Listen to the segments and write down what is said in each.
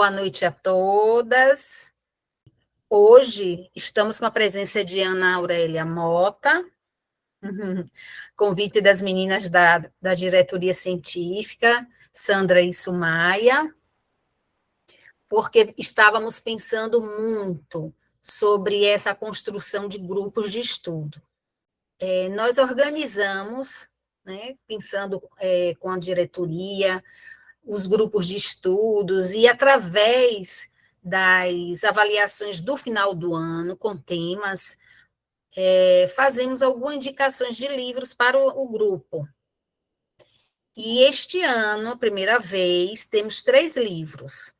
Boa noite a todas. Hoje estamos com a presença de Ana Aurélia Mota, convite das meninas da diretoria científica, Sandra e Sumaia, porque estávamos pensando muito sobre essa construção de grupos de estudo. Nós organizamos, né, pensando com a diretoria, os grupos de estudos, e através das avaliações do final do ano, com temas, fazemos algumas indicações de livros para o grupo. E este ano, primeira vez, temos 3 livros.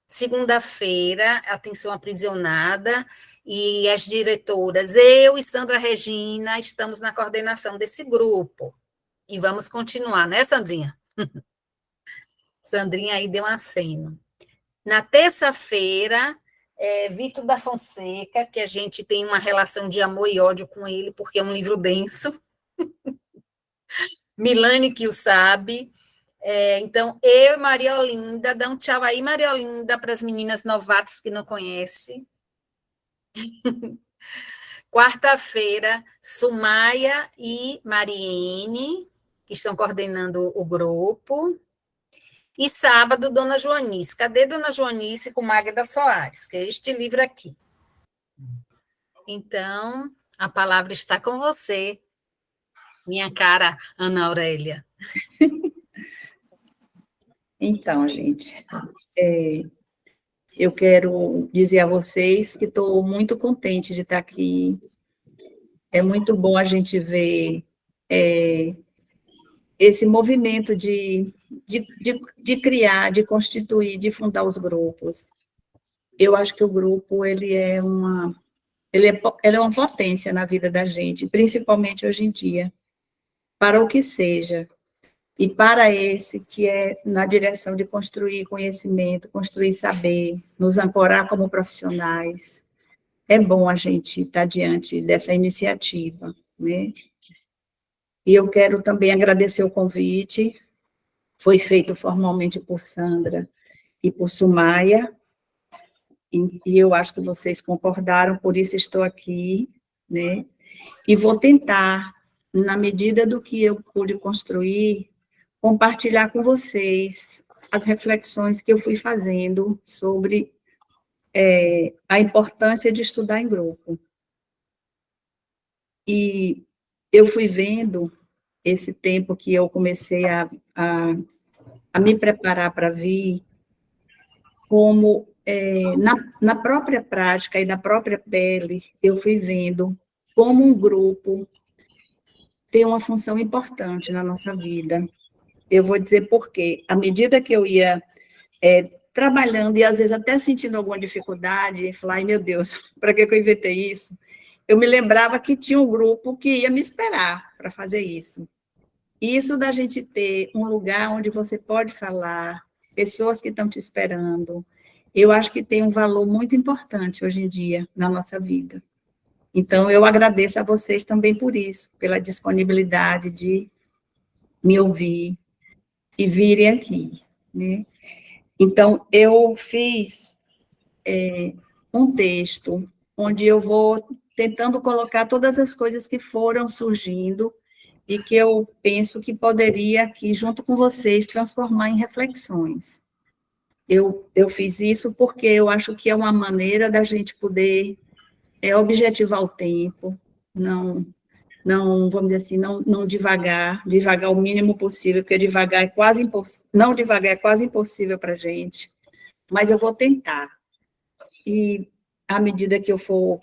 Segunda-feira, Atenção Aprisionada, e as diretoras, eu e Sandra Regina, estamos na coordenação desse grupo. E vamos continuar, né, Sandrinha? Sandrinha aí deu um aceno. Na terça-feira, Vitor da Fonseca, que a gente tem uma relação de amor e ódio com ele, porque é um livro denso. Milane que o sabe. Então, eu e Maria Olinda, dá um tchau aí, Maria Olinda, para as meninas novatas que não conhecem. Quarta-feira, Sumaia e Mariene, que estão coordenando o grupo. E sábado, Dona Joanice. Cadê Dona Joanice com Magda Soares? Que é este livro aqui. Então, a palavra está com você, minha cara Ana Aurélia. Então, gente, eu quero dizer a vocês que estou muito contente de estar aqui. É muito bom a gente ver esse movimento de criar, de constituir, de fundar os grupos. Eu acho que o grupo ele é uma potência na vida da gente, principalmente hoje em dia, para o que seja. E para esse que é na direção de construir conhecimento, construir saber, nos ancorar como profissionais, é bom a gente estar diante dessa iniciativa, né? E eu quero também agradecer o convite, foi feito formalmente por Sandra e por Sumaia, e eu acho que vocês concordaram, por isso estou aqui, né? E vou tentar, na medida do que eu pude construir, compartilhar com vocês as reflexões que eu fui fazendo sobre a importância de estudar em grupo. E eu fui vendo, esse tempo que eu comecei a me preparar para vir, como na própria prática e na própria pele, eu fui vendo como um grupo tem uma função importante na nossa vida. Eu vou dizer por quê. À medida que eu ia trabalhando e, às vezes, até sentindo alguma dificuldade, falar, ai, meu Deus, para que eu inventei isso? Eu me lembrava que tinha um grupo que ia me esperar para fazer isso. E isso da gente ter um lugar onde você pode falar, pessoas que estão te esperando, eu acho que tem um valor muito importante hoje em dia na nossa vida. Então, eu agradeço a vocês também por isso, pela disponibilidade de me ouvir e virem aqui, né? Então, eu fiz um texto onde eu vou tentando colocar todas as coisas que foram surgindo e que eu penso que poderia aqui, junto com vocês, transformar em reflexões. Eu fiz isso porque eu acho que é uma maneira da gente poder objetivar o tempo, não, vamos dizer assim, não devagar o mínimo possível, porque devagar é quase impossível, não devagar é quase impossível para a gente, mas eu vou tentar. E, à medida que eu for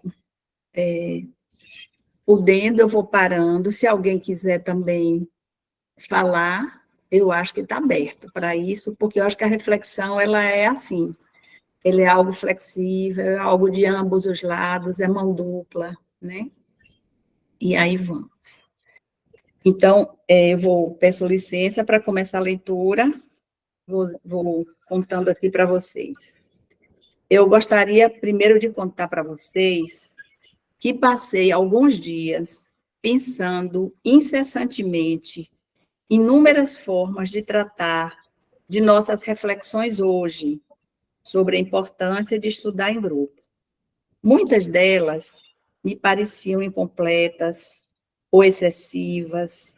podendo, eu vou parando. Se alguém quiser também falar, eu acho que está aberto para isso, porque eu acho que a reflexão, ela é assim, ela é algo flexível, é algo de ambos os lados, é mão dupla, né? E aí vamos. Então, eu peço licença para começar a leitura, vou contando aqui para vocês. Eu gostaria, primeiro, de contar para vocês que passei alguns dias pensando incessantemente inúmeras formas de tratar de nossas reflexões hoje, sobre a importância de estudar em grupo. Muitas delas me pareciam incompletas, ou excessivas,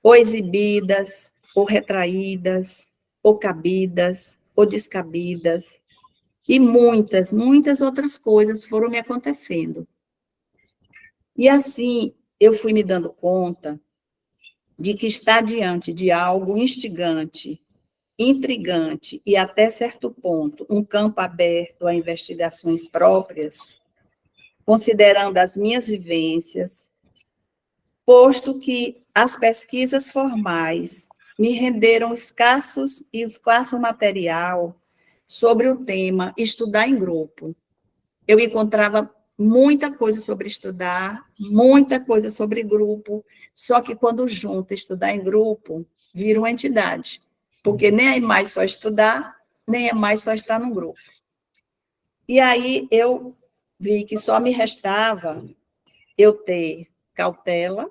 ou exibidas, ou retraídas, ou cabidas, ou descabidas, e muitas, muitas outras coisas foram me acontecendo. E assim, eu fui me dando conta de que estar diante de algo instigante, intrigante e, até certo ponto, um campo aberto a investigações próprias, considerando as minhas vivências, posto que as pesquisas formais me renderam escasso material sobre o tema estudar em grupo. Eu encontrava muita coisa sobre estudar, muita coisa sobre grupo, só que quando junta estudar em grupo, vira uma entidade, porque nem é mais só estudar, nem é mais só estar num grupo. E aí eu vi que só me restava eu ter cautela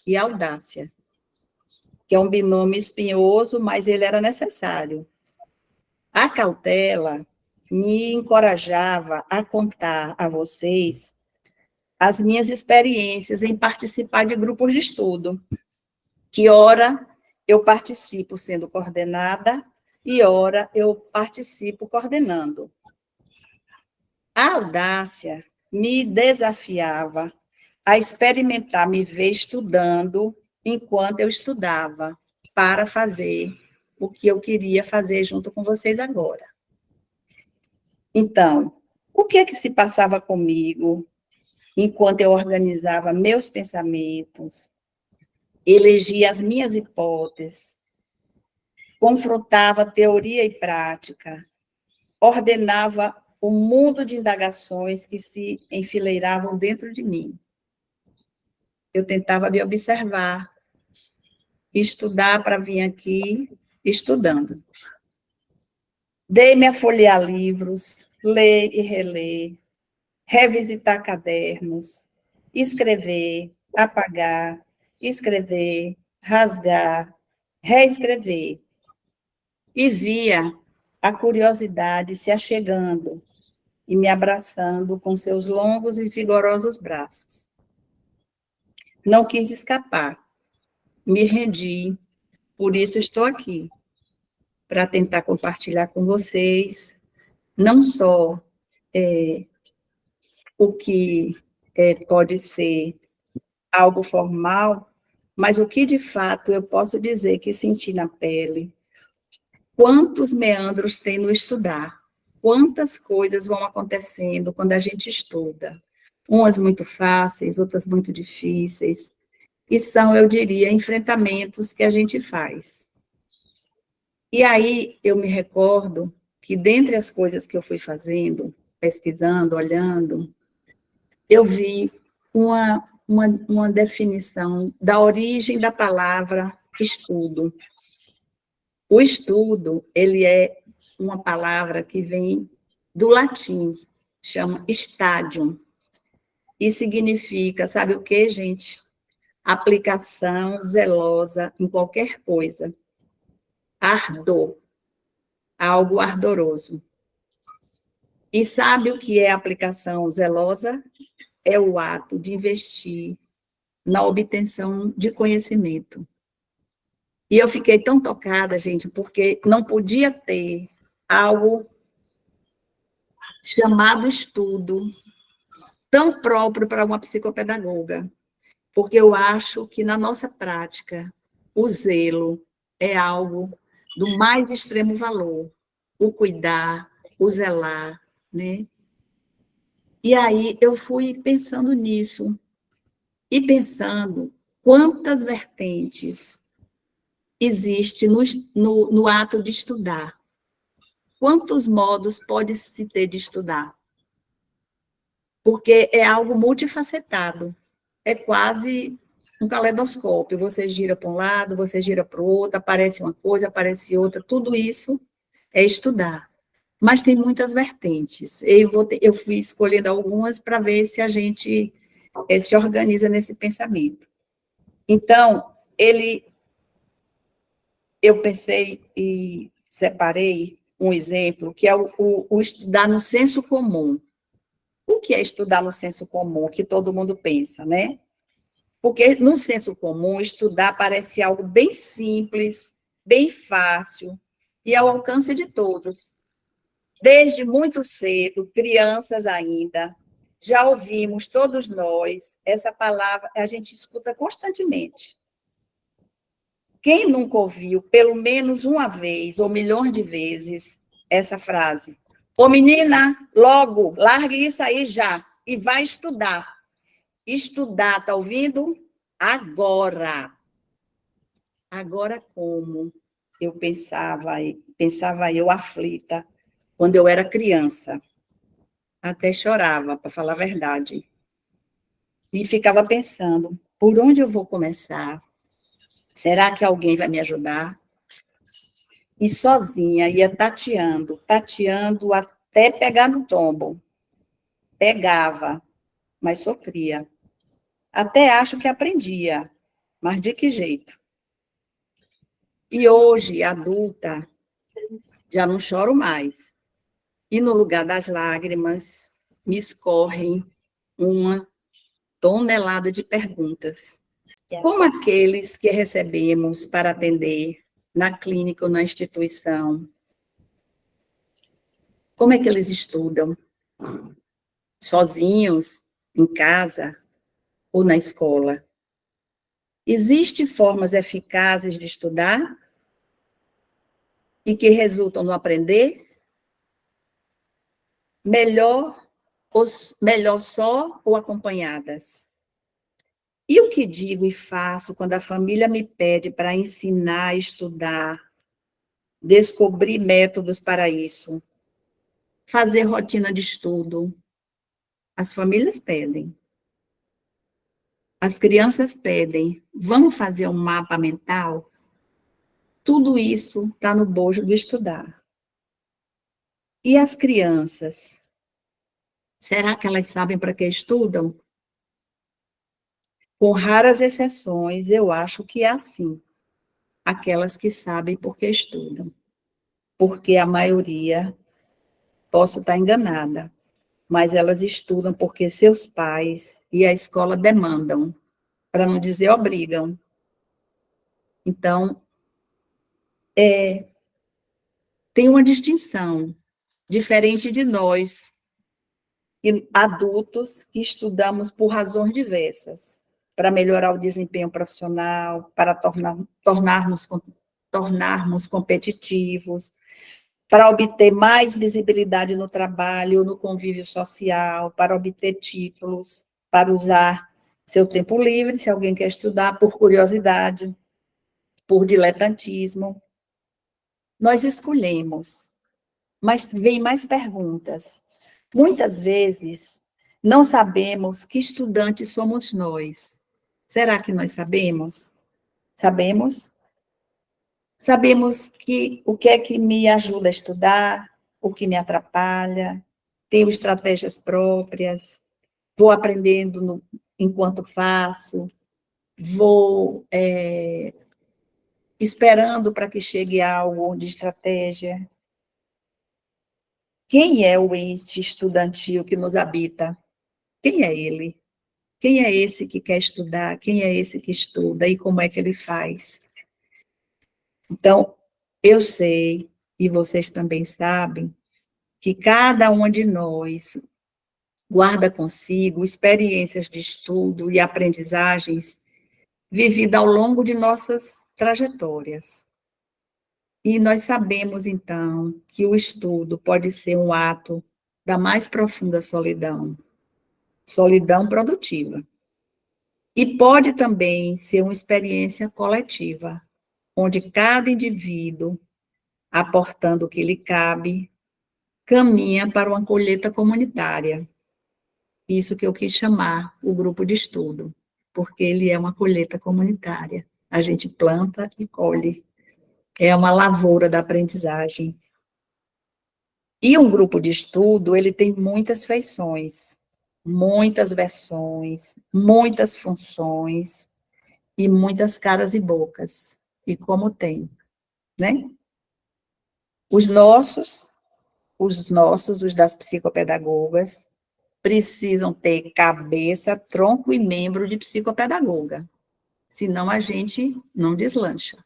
e audácia, que é um binômio espinhoso, mas ele era necessário. A cautela me encorajava a contar a vocês as minhas experiências em participar de grupos de estudo, que ora eu participo sendo coordenada e ora eu participo coordenando. A audácia me desafiava a experimentar me ver estudando enquanto eu estudava, para fazer o que eu queria fazer junto com vocês agora. Então, o que é que se passava comigo enquanto eu organizava meus pensamentos, elegia as minhas hipóteses, confrontava teoria e prática, ordenava o mundo de indagações que se enfileiravam dentro de mim? Eu tentava me observar, estudar para vir aqui estudando. Dei-me a folhear livros, ler e reler, revisitar cadernos, escrever, apagar, escrever, rasgar, reescrever. E via a curiosidade se achegando e me abraçando com seus longos e vigorosos braços. Não quis escapar, me rendi, por isso estou aqui, para tentar compartilhar com vocês, não só o que pode ser algo formal, mas o que, de fato, eu posso dizer que senti na pele. Quantos meandros tem no estudar? Quantas coisas vão acontecendo quando a gente estuda? Umas muito fáceis, outras muito difíceis. E são, eu diria, enfrentamentos que a gente faz. E aí eu me recordo que, dentre as coisas que eu fui fazendo, pesquisando, olhando, eu vi uma definição da origem da palavra estudo. O estudo, ele é uma palavra que vem do latim, chama stadium, e significa, sabe o que, gente? Aplicação zelosa em qualquer coisa. Ardor, algo ardoroso. E sabe o que é aplicação zelosa? É o ato de investir na obtenção de conhecimento. E eu fiquei tão tocada, gente, porque não podia ter algo chamado estudo tão próprio para uma psicopedagoga, porque eu acho que na nossa prática o zelo é algo do mais extremo valor, o cuidar, o zelar, né? E aí eu fui pensando nisso, e pensando quantas vertentes existe no ato de estudar. Quantos modos pode-se ter de estudar? Porque é algo multifacetado, é quase um caleidoscópio, você gira para um lado, você gira para o outro, aparece uma coisa, aparece outra, tudo isso é estudar. Mas tem muitas vertentes, eu fui escolhendo algumas para ver se a gente se organiza nesse pensamento. Então, eu pensei e separei um exemplo, que é o estudar no senso comum. O que é estudar no senso comum? Que todo mundo pensa, né? Porque no senso comum, estudar parece algo bem simples, bem fácil e ao alcance de todos. Desde muito cedo, crianças ainda, já ouvimos todos nós essa palavra, a gente escuta constantemente. Quem nunca ouviu, pelo menos uma vez, ou milhões de vezes, essa frase? Ô, menina, logo, largue isso aí já e vai estudar. Estudar, tá ouvindo? Agora. Agora como? Eu pensava eu aflita, quando eu era criança. Até chorava, para falar a verdade. E ficava pensando, por onde eu vou começar? Será que alguém vai me ajudar? E sozinha ia tateando até pegar no tombo. Pegava, mas sofria. Até acho que aprendia, mas de que jeito? E hoje, adulta, já não choro mais. E no lugar das lágrimas, me escorrem uma tonelada de perguntas. Como aqueles que recebemos para atender na clínica ou na instituição. Como é que eles estudam? Sozinhos, em casa ou na escola? Existem formas eficazes de estudar e que resultam no aprender? Melhor só ou acompanhadas? E o que digo e faço quando a família me pede para ensinar a estudar, descobrir métodos para isso, fazer rotina de estudo? As famílias pedem. As crianças pedem. Vamos fazer um mapa mental? Tudo isso está no bojo do estudar. E as crianças? Será que elas sabem para que estudam? Com raras exceções, eu acho que é assim. Aquelas que sabem por que estudam. Porque a maioria, posso estar enganada, mas elas estudam porque seus pais e a escola demandam, para não dizer obrigam. Então, tem uma distinção, diferente de nós, adultos, que estudamos por razões diversas, para melhorar o desempenho profissional, para tornarmos competitivos, para obter mais visibilidade no trabalho, no convívio social, para obter títulos, para usar seu tempo livre, se alguém quer estudar, por curiosidade, por diletantismo. Nós escolhemos, mas vem mais perguntas. Muitas vezes, não sabemos que estudantes somos nós. Será que nós sabemos? Sabemos? Sabemos que o que é que me ajuda a estudar, o que me atrapalha, tenho estratégias próprias, vou aprendendo enquanto faço, vou esperando para que chegue algo de estratégia. Quem é o ente estudantil que nos habita? Quem é ele? Quem é esse que quer estudar? Quem é esse que estuda? E como é que ele faz? Então, eu sei, e vocês também sabem, que cada uma de nós guarda consigo experiências de estudo e aprendizagens vividas ao longo de nossas trajetórias. E nós sabemos, então, que o estudo pode ser um ato da mais profunda solidão, solidão produtiva. E pode também ser uma experiência coletiva, onde cada indivíduo, aportando o que lhe cabe, caminha para uma colheita comunitária. Isso que eu quis chamar o grupo de estudo, porque ele é uma colheita comunitária. A gente planta e colhe. É uma lavoura da aprendizagem. E um grupo de estudo, ele tem muitas feições, muitas versões, muitas funções e muitas caras e bocas. E como tem, né? Os das psicopedagogas, precisam ter cabeça, tronco e membro de psicopedagoga, senão a gente não deslancha.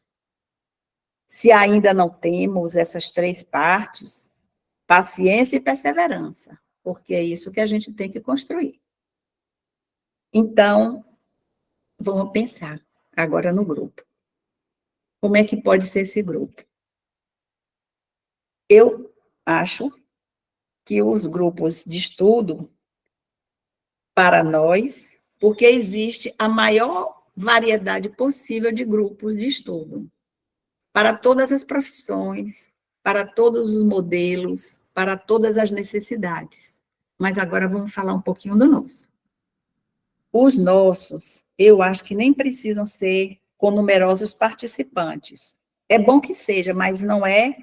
Se ainda não temos essas 3 partes, paciência e perseverança, porque é isso que a gente tem que construir. Então, vamos pensar agora no grupo. Como é que pode ser esse grupo? Eu acho que os grupos de estudo, para nós, porque existe a maior variedade possível de grupos de estudo, para todas as profissões, para todos os modelos, para todas as necessidades. Mas agora vamos falar um pouquinho do nosso. Os nossos, eu acho que nem precisam ser com numerosos participantes. É bom que seja, mas não é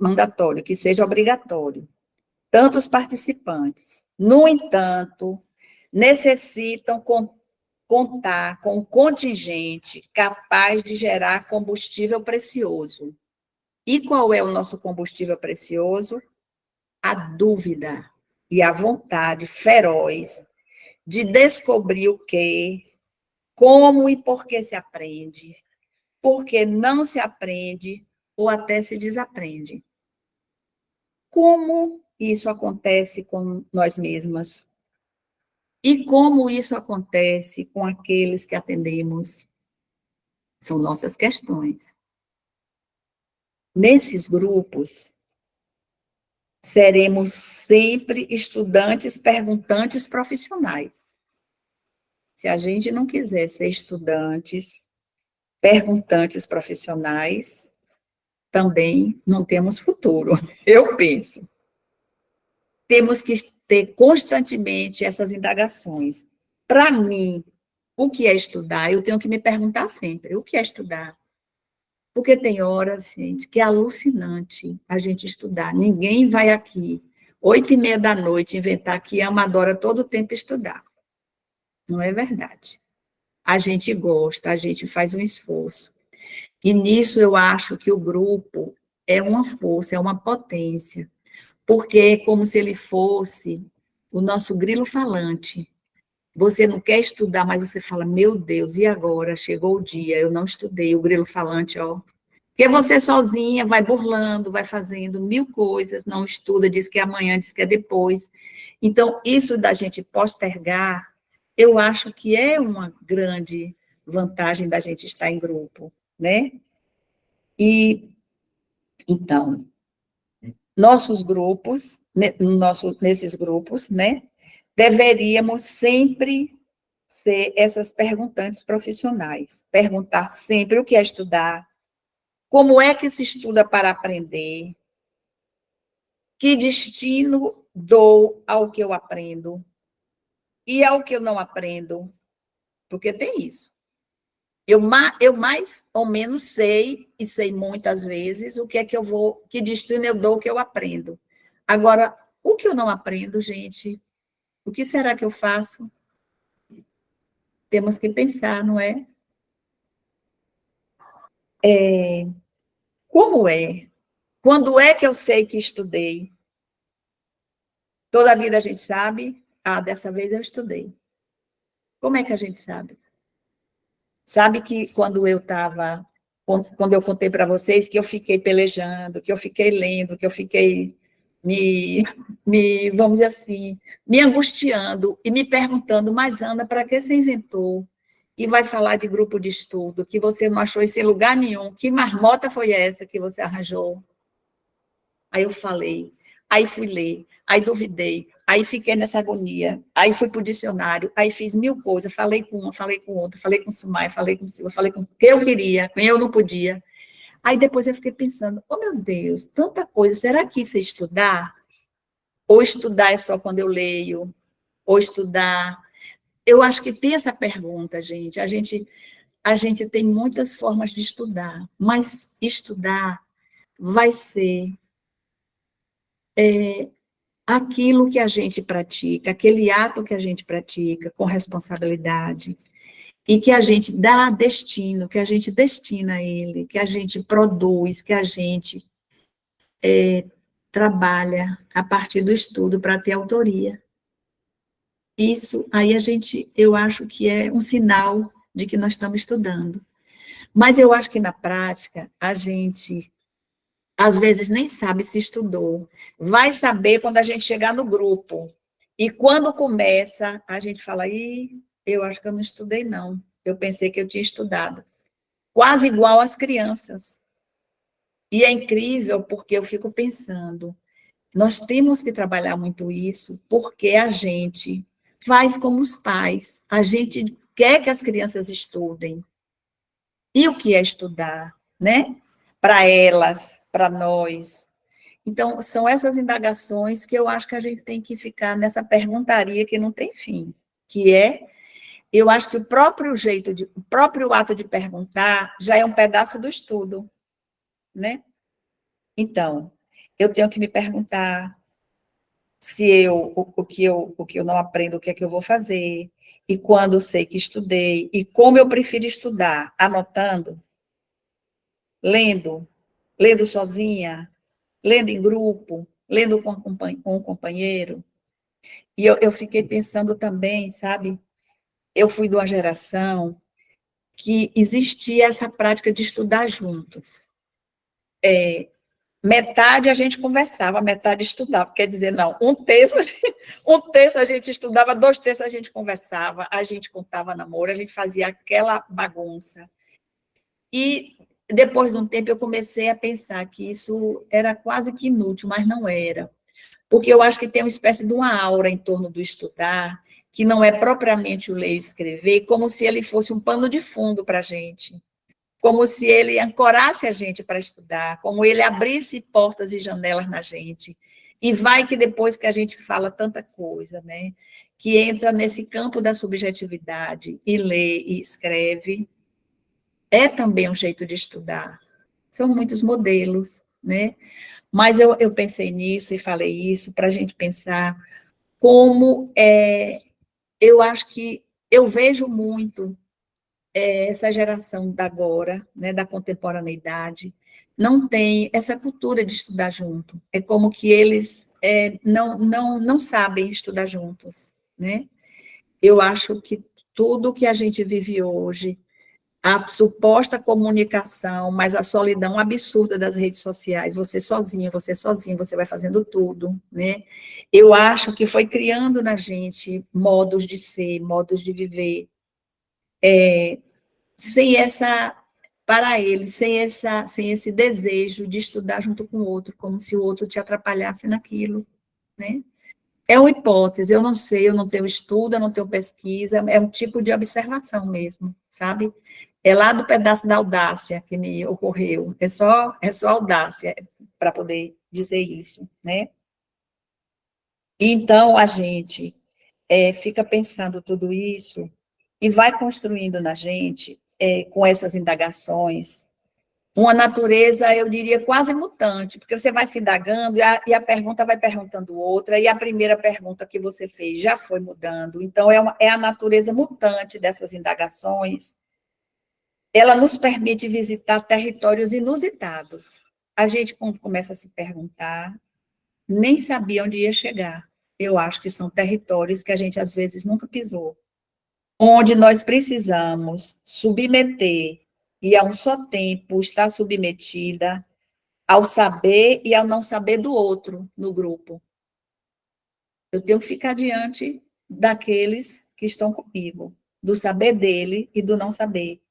mandatório, que seja obrigatório. Tantos participantes. No entanto, necessitam contar com um contingente capaz de gerar combustível precioso. E qual é o nosso combustível precioso? A dúvida e a vontade feroz de descobrir o que, como e por que se aprende, porque não se aprende ou até se desaprende. Como isso acontece com nós mesmas? E como isso acontece com aqueles que atendemos? São nossas questões. Nesses grupos, seremos sempre estudantes, perguntantes profissionais. Se a gente não quiser ser estudantes, perguntantes profissionais, também não temos futuro, eu penso. Temos que ter constantemente essas indagações. Para mim, o que é estudar? Eu tenho que me perguntar sempre, o que é estudar? Porque tem horas, gente, que é alucinante a gente estudar. Ninguém vai aqui, 8h30 da noite, inventar que ama, adora todo o tempo estudar. Não é verdade. A gente gosta, a gente faz um esforço. E nisso eu acho que o grupo é uma força, é uma potência, porque é como se ele fosse o nosso grilo falante. Você não quer estudar, mas você fala, meu Deus, e agora? Chegou o dia, eu não estudei, o grilo falante, ó. Porque você sozinha vai burlando, vai fazendo 1000 coisas, não estuda, diz que é amanhã, diz que é depois. Então, isso da gente postergar, eu acho que é uma grande vantagem da gente estar em grupo, né? E, então, nossos grupos, nesses grupos, né, deveríamos sempre ser essas perguntantes profissionais, perguntar sempre o que é estudar, como é que se estuda para aprender, que destino dou ao que eu aprendo e ao que eu não aprendo, porque tem isso. Eu mais ou menos sei, e sei muitas vezes, o que é que eu vou, que destino eu dou ao que eu aprendo. Agora, o que eu não aprendo, gente, o que será que eu faço? Temos que pensar, não é? Como é? Quando é que eu sei que estudei? Toda a vida a gente sabe, dessa vez eu estudei. Como é que a gente sabe? Sabe que quando eu contei para vocês que eu fiquei pelejando, que eu fiquei lendo, que eu fiquei vamos dizer assim, me angustiando e me perguntando, mas Ana, para que você inventou? E vai falar de grupo de estudo, que você não achou isso em lugar nenhum, que marmota foi essa que você arranjou? Aí eu falei, aí fui ler, aí duvidei, aí fiquei nessa agonia, aí fui para o dicionário, aí fiz 1000 coisas, falei com uma, falei com outra, falei com o Sumai, falei com o Silva, falei com o que eu queria, quem eu não podia. Aí depois eu fiquei pensando, oh meu Deus, tanta coisa, será que isso é estudar? Ou estudar é só quando eu leio? Ou estudar... Eu acho que tem essa pergunta, gente. A gente tem muitas formas de estudar, mas estudar vai ser aquilo que a gente pratica, aquele ato que a gente pratica com responsabilidade. e que a gente dá destino, que a gente destina a ele, que a gente produz, que a gente trabalha a partir do estudo para ter autoria. Isso aí eu acho que é um sinal de que nós estamos estudando. Mas eu acho que na prática a gente às vezes nem sabe se estudou. Vai saber quando a gente chegar no grupo. E quando começa, a gente fala, eu acho que eu não estudei, não. Eu pensei que eu tinha estudado. Quase igual às crianças. E é incrível porque eu fico pensando, nós temos que trabalhar muito isso, porque a gente faz como os pais. A gente quer que as crianças estudem. E o que é estudar, né? Para elas, para nós. Então, são essas indagações que eu acho que a gente tem que ficar nessa perguntaria que não tem fim, que eu acho que o próprio ato de perguntar já é um pedaço do estudo, né? Então, eu tenho que me perguntar se o que eu não aprendo, o que é que eu vou fazer, e quando eu sei que estudei, e como eu prefiro estudar, anotando, lendo, lendo sozinha, lendo em grupo, lendo com um companheiro. E eu fiquei pensando também, sabe? Eu fui de uma geração que existia essa prática de estudar juntos. Metade a gente conversava, metade estudava. Quer dizer, não, um terço a gente estudava, 2 terços a gente conversava, a gente contava namoro, a gente fazia aquela bagunça. E depois de um tempo eu comecei a pensar que isso era quase que inútil, mas não era. Porque eu acho que tem uma espécie de uma aura em torno do estudar, que não é propriamente o ler e escrever, como se ele fosse um pano de fundo para a gente, como se ele ancorasse a gente para estudar, como ele abrisse portas e janelas na gente. E vai que depois que a gente fala tanta coisa, né, que entra nesse campo da subjetividade e lê e escreve, é também um jeito de estudar. São muitos modelos, né? Mas eu pensei nisso e falei isso para a gente pensar como eu acho que eu vejo muito essa geração da agora, né, da contemporaneidade, não tem essa cultura de estudar junto. É como que eles não sabem estudar juntos, né? Eu acho que tudo que a gente vive hoje, a suposta comunicação, mas a solidão absurda das redes sociais, você sozinho, você vai fazendo tudo, né? Eu acho que foi criando na gente modos de ser, modos de viver, sem essa, para ele, sem esse desejo de estudar junto com o outro, como se o outro te atrapalhasse naquilo, né? É uma hipótese, eu não sei, eu não tenho estudo, eu não tenho pesquisa, é um tipo de observação mesmo, sabe? É lá do pedaço da audácia que me ocorreu, é só audácia para poder dizer isso, né? Então, a gente fica pensando tudo isso e vai construindo na gente, com essas indagações, uma natureza, eu diria, quase mutante, porque você vai se indagando e a pergunta vai perguntando outra, e a primeira pergunta que você fez já foi mudando. Então, é a natureza mutante dessas indagações. Ela nos permite visitar territórios inusitados. A gente, quando começa a se perguntar, nem sabia onde ia chegar. Eu acho que são territórios que a gente, às vezes, nunca pisou, onde nós precisamos submeter e, a um só tempo, estar submetida ao saber e ao não saber do outro no grupo. Eu tenho que ficar diante daqueles que estão comigo, do saber dele e do não saber,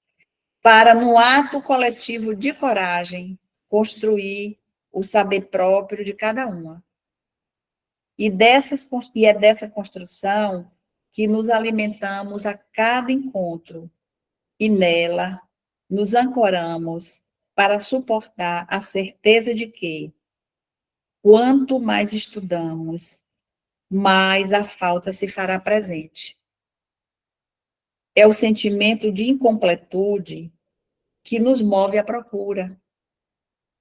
para, no ato coletivo de coragem, construir o saber próprio de cada uma. E é dessa construção que nos alimentamos a cada encontro, e nela nos ancoramos para suportar a certeza de que, quanto mais estudamos, mais a falta se fará presente. É o sentimento de incompletude que nos move à procura,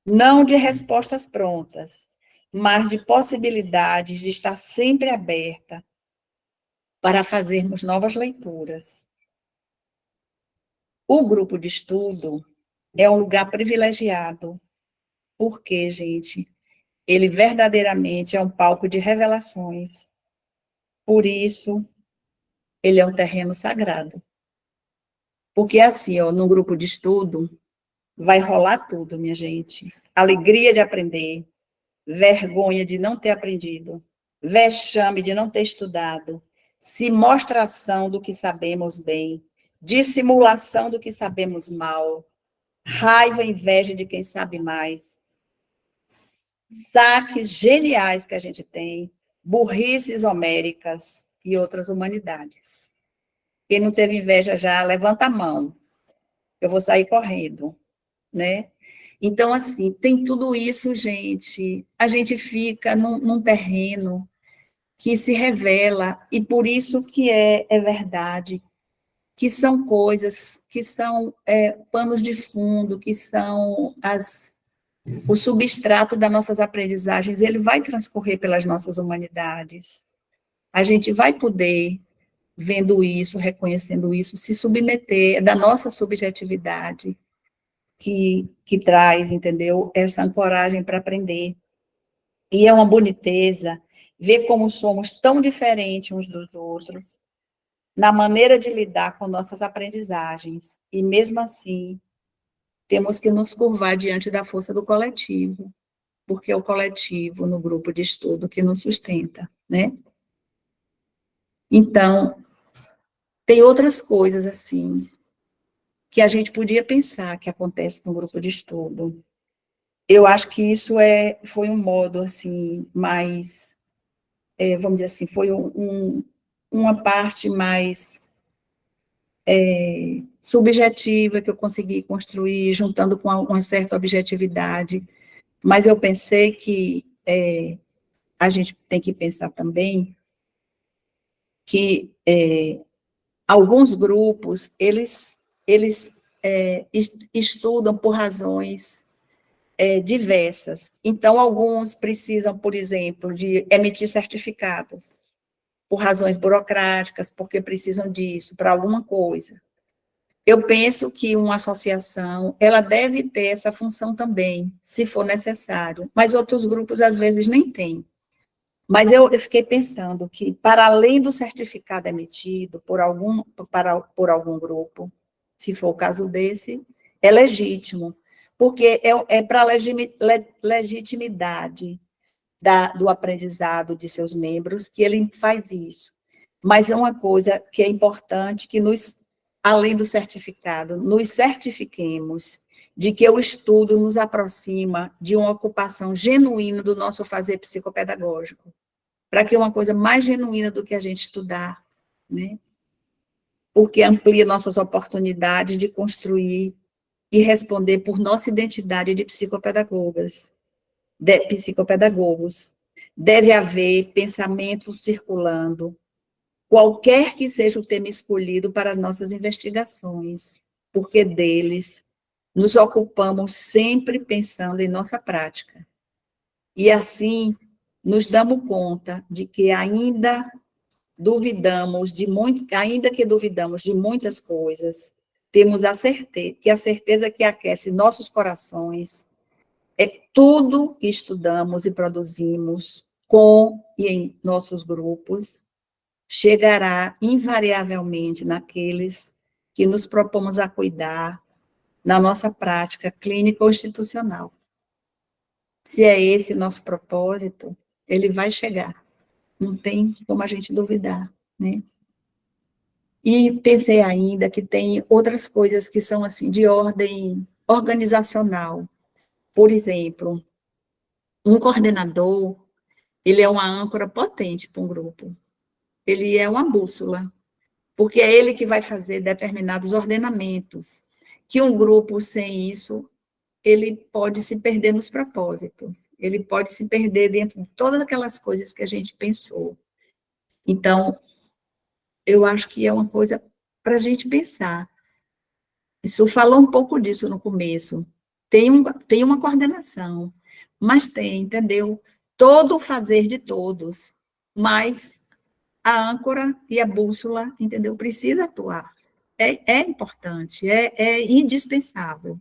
não de respostas prontas, mas de possibilidades de estar sempre aberta para fazermos novas leituras. O grupo de estudo é um lugar privilegiado, porque, gente, ele verdadeiramente é um palco de revelações. Por isso, ele é um terreno sagrado. Porque, assim, ó, no grupo de estudo, vai rolar tudo, minha gente. Alegria de aprender, vergonha de não ter aprendido, vexame de não ter estudado, demonstração do que sabemos bem, dissimulação do que sabemos mal, raiva e inveja de quem sabe mais, saques geniais que a gente tem, burrices homéricas e outras humanidades. Quem não teve inveja já, levanta a mão. Eu vou sair correndo, né? Então, assim, tem tudo isso, gente. A gente fica num terreno que se revela, e por isso que é verdade, que são coisas, que são panos de fundo, que são o substrato das nossas aprendizagens, ele vai transcorrer pelas nossas humanidades. A gente vai poder, vendo isso, reconhecendo isso, se submeter da nossa subjetividade, que traz, entendeu? Essa ancoragem para aprender. E é uma boniteza ver como somos tão diferentes uns dos outros, na maneira de lidar com nossas aprendizagens. E mesmo assim, temos que nos curvar diante da força do coletivo, porque é o coletivo no grupo de estudo que nos sustenta, né? Então, tem outras coisas, assim, que a gente podia pensar que acontece no grupo de estudo. Eu acho que isso foi um modo, assim, mais, vamos dizer assim, foi uma parte mais subjetiva que eu consegui construir, juntando com uma certa objetividade, mas eu pensei que a gente tem que pensar também que alguns grupos, eles estudam por razões diversas. Então, alguns precisam, por exemplo, de emitir certificados, por razões burocráticas, porque precisam disso, para alguma coisa. Eu penso que uma associação, ela deve ter essa função também, se for necessário, mas outros grupos, às vezes, nem têm. Mas eu fiquei pensando que, para além do certificado emitido por algum grupo, se for o caso desse, é legítimo, porque é para a legitimidade do aprendizado de seus membros que ele faz isso. Mas é uma coisa que é importante, que além do certificado, nos certifiquemos de que o estudo nos aproxima de uma ocupação genuína do nosso fazer psicopedagógico, para que é uma coisa mais genuína do que a gente estudar, né? Porque amplia nossas oportunidades de construir e responder por nossa identidade de psicopedagogos. Deve haver pensamento circulando, qualquer que seja o tema escolhido para nossas investigações, porque deles nos ocupamos sempre pensando em nossa prática. E assim, nos damos conta de que ainda que duvidamos de muitas coisas, temos a certeza que aquece nossos corações é tudo que estudamos e produzimos com e em nossos grupos, chegará invariavelmente naqueles que nos propomos a cuidar na nossa prática clínica ou institucional. Se é esse nosso propósito, ele vai chegar. Não tem como a gente duvidar, né? E pensei ainda que tem outras coisas que são, assim, de ordem organizacional. Por exemplo, um coordenador, ele é uma âncora potente para um grupo. Ele é uma bússola, porque é ele que vai fazer determinados ordenamentos, que um grupo sem isso, ele pode se perder nos propósitos, ele pode se perder dentro de todas aquelas coisas que a gente pensou. Então, eu acho que é uma coisa para a gente pensar. Isso falou um pouco disso no começo. Tem uma coordenação, mas tem, entendeu? Todo o fazer de todos, mas a âncora e a bússola, entendeu? Precisa atuar. é importante, é indispensável.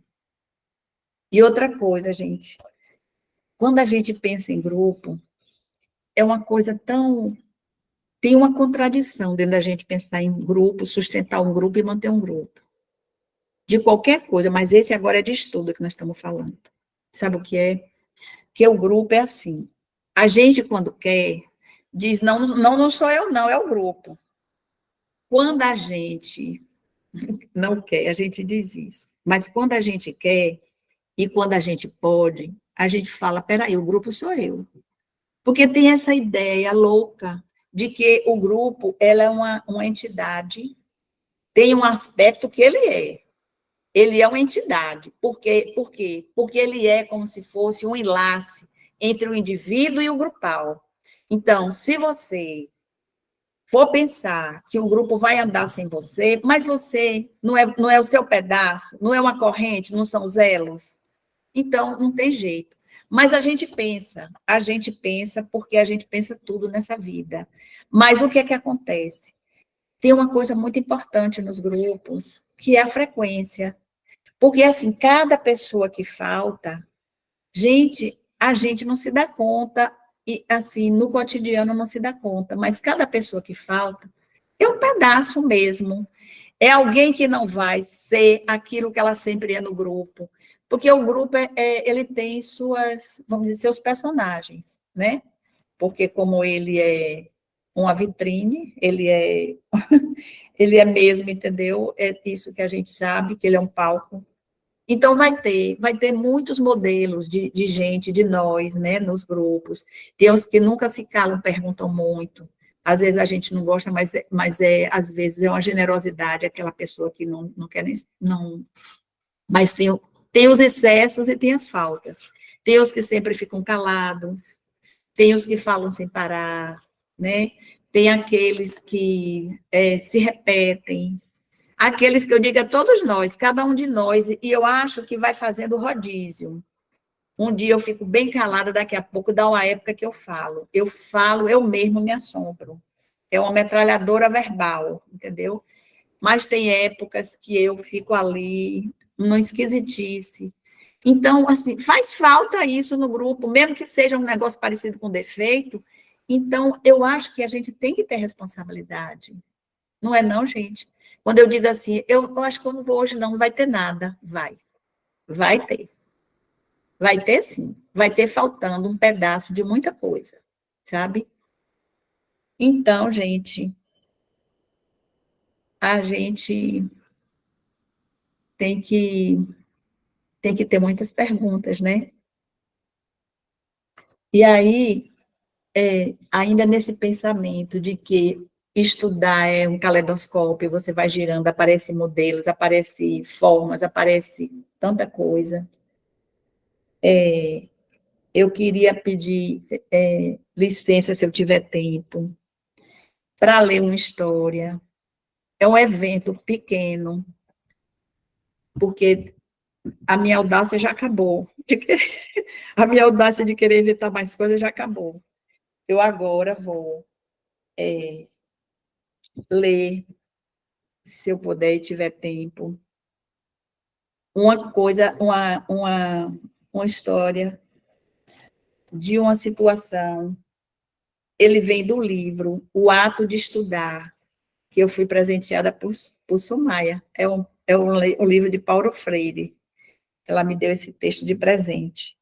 E outra coisa, gente, quando a gente pensa em grupo, é uma coisa tão... Tem uma contradição dentro da gente pensar em grupo, sustentar um grupo e manter um grupo. De qualquer coisa, mas esse agora é de estudo que nós estamos falando. Sabe o que é? Que o grupo é assim. A gente, quando quer, diz, não sou eu, não, é o grupo. Quando a gente não quer, a gente diz isso. Mas quando a gente quer e quando a gente pode, a gente fala, peraí, o grupo sou eu. Porque tem essa ideia louca de que o grupo ela é uma entidade, tem um aspecto que ele é. Ele é uma entidade. Por quê? Porque ele é como se fosse um enlace entre o indivíduo e o grupal. Então, se você for pensar que o grupo vai andar sem você, mas você não é o seu pedaço, não é uma corrente, não são os elos, então não tem jeito. Mas a gente pensa porque a gente pensa tudo nessa vida. Mas o que é que acontece? Tem uma coisa muito importante nos grupos, que é a frequência. Porque, assim, cada pessoa que falta, a gente não se dá conta, e, assim, no cotidiano não se dá conta, mas cada pessoa que falta é um pedaço mesmo. É alguém que não vai ser aquilo que ela sempre é no grupo. Porque o grupo, ele tem vamos dizer, seus personagens, né? Porque como ele é uma vitrine, ele é mesmo, entendeu? É isso que a gente sabe, que ele é um palco. Então, vai ter muitos modelos de gente, de nós, né, nos grupos. Tem os que nunca se calam, perguntam muito. Às vezes a gente não gosta, às vezes é uma generosidade, aquela pessoa que não quer nem... Não, mas tem os excessos e tem as faltas. Tem os que sempre ficam calados, tem os que falam sem parar, né? Tem aqueles que se repetem, aqueles que eu digo a todos nós, cada um de nós, e eu acho que vai fazendo rodízio. Um dia eu fico bem calada, daqui a pouco dá uma época que eu falo. Eu mesmo me assombro. É uma metralhadora verbal, entendeu? Mas tem épocas que eu fico ali, numa esquisitice. Então, assim, faz falta isso no grupo, mesmo que seja um negócio parecido com defeito. Então, eu acho que a gente tem que ter responsabilidade. Não é não, gente? Quando eu digo assim, eu acho que eu não vou hoje não vai ter nada. Vai ter. Vai ter sim. Vai ter faltando um pedaço de muita coisa, sabe? Então, gente, a gente tem que, tem que ter muitas perguntas, né? E aí, ainda nesse pensamento de que estudar é um caleidoscópio, você vai girando, aparecem modelos, aparecem formas, aparece tanta coisa. Eu queria pedir licença, se eu tiver tempo, para ler uma história. É um evento pequeno, porque a minha audácia já acabou. A minha audácia de querer inventar mais coisas já acabou. Eu agora vou ler, se eu puder e tiver tempo, uma história de uma situação. Ele vem do livro O Ato de Estudar, que eu fui presenteada por Sumaia. Um livro de Paulo Freire. Ela me deu esse texto de presente.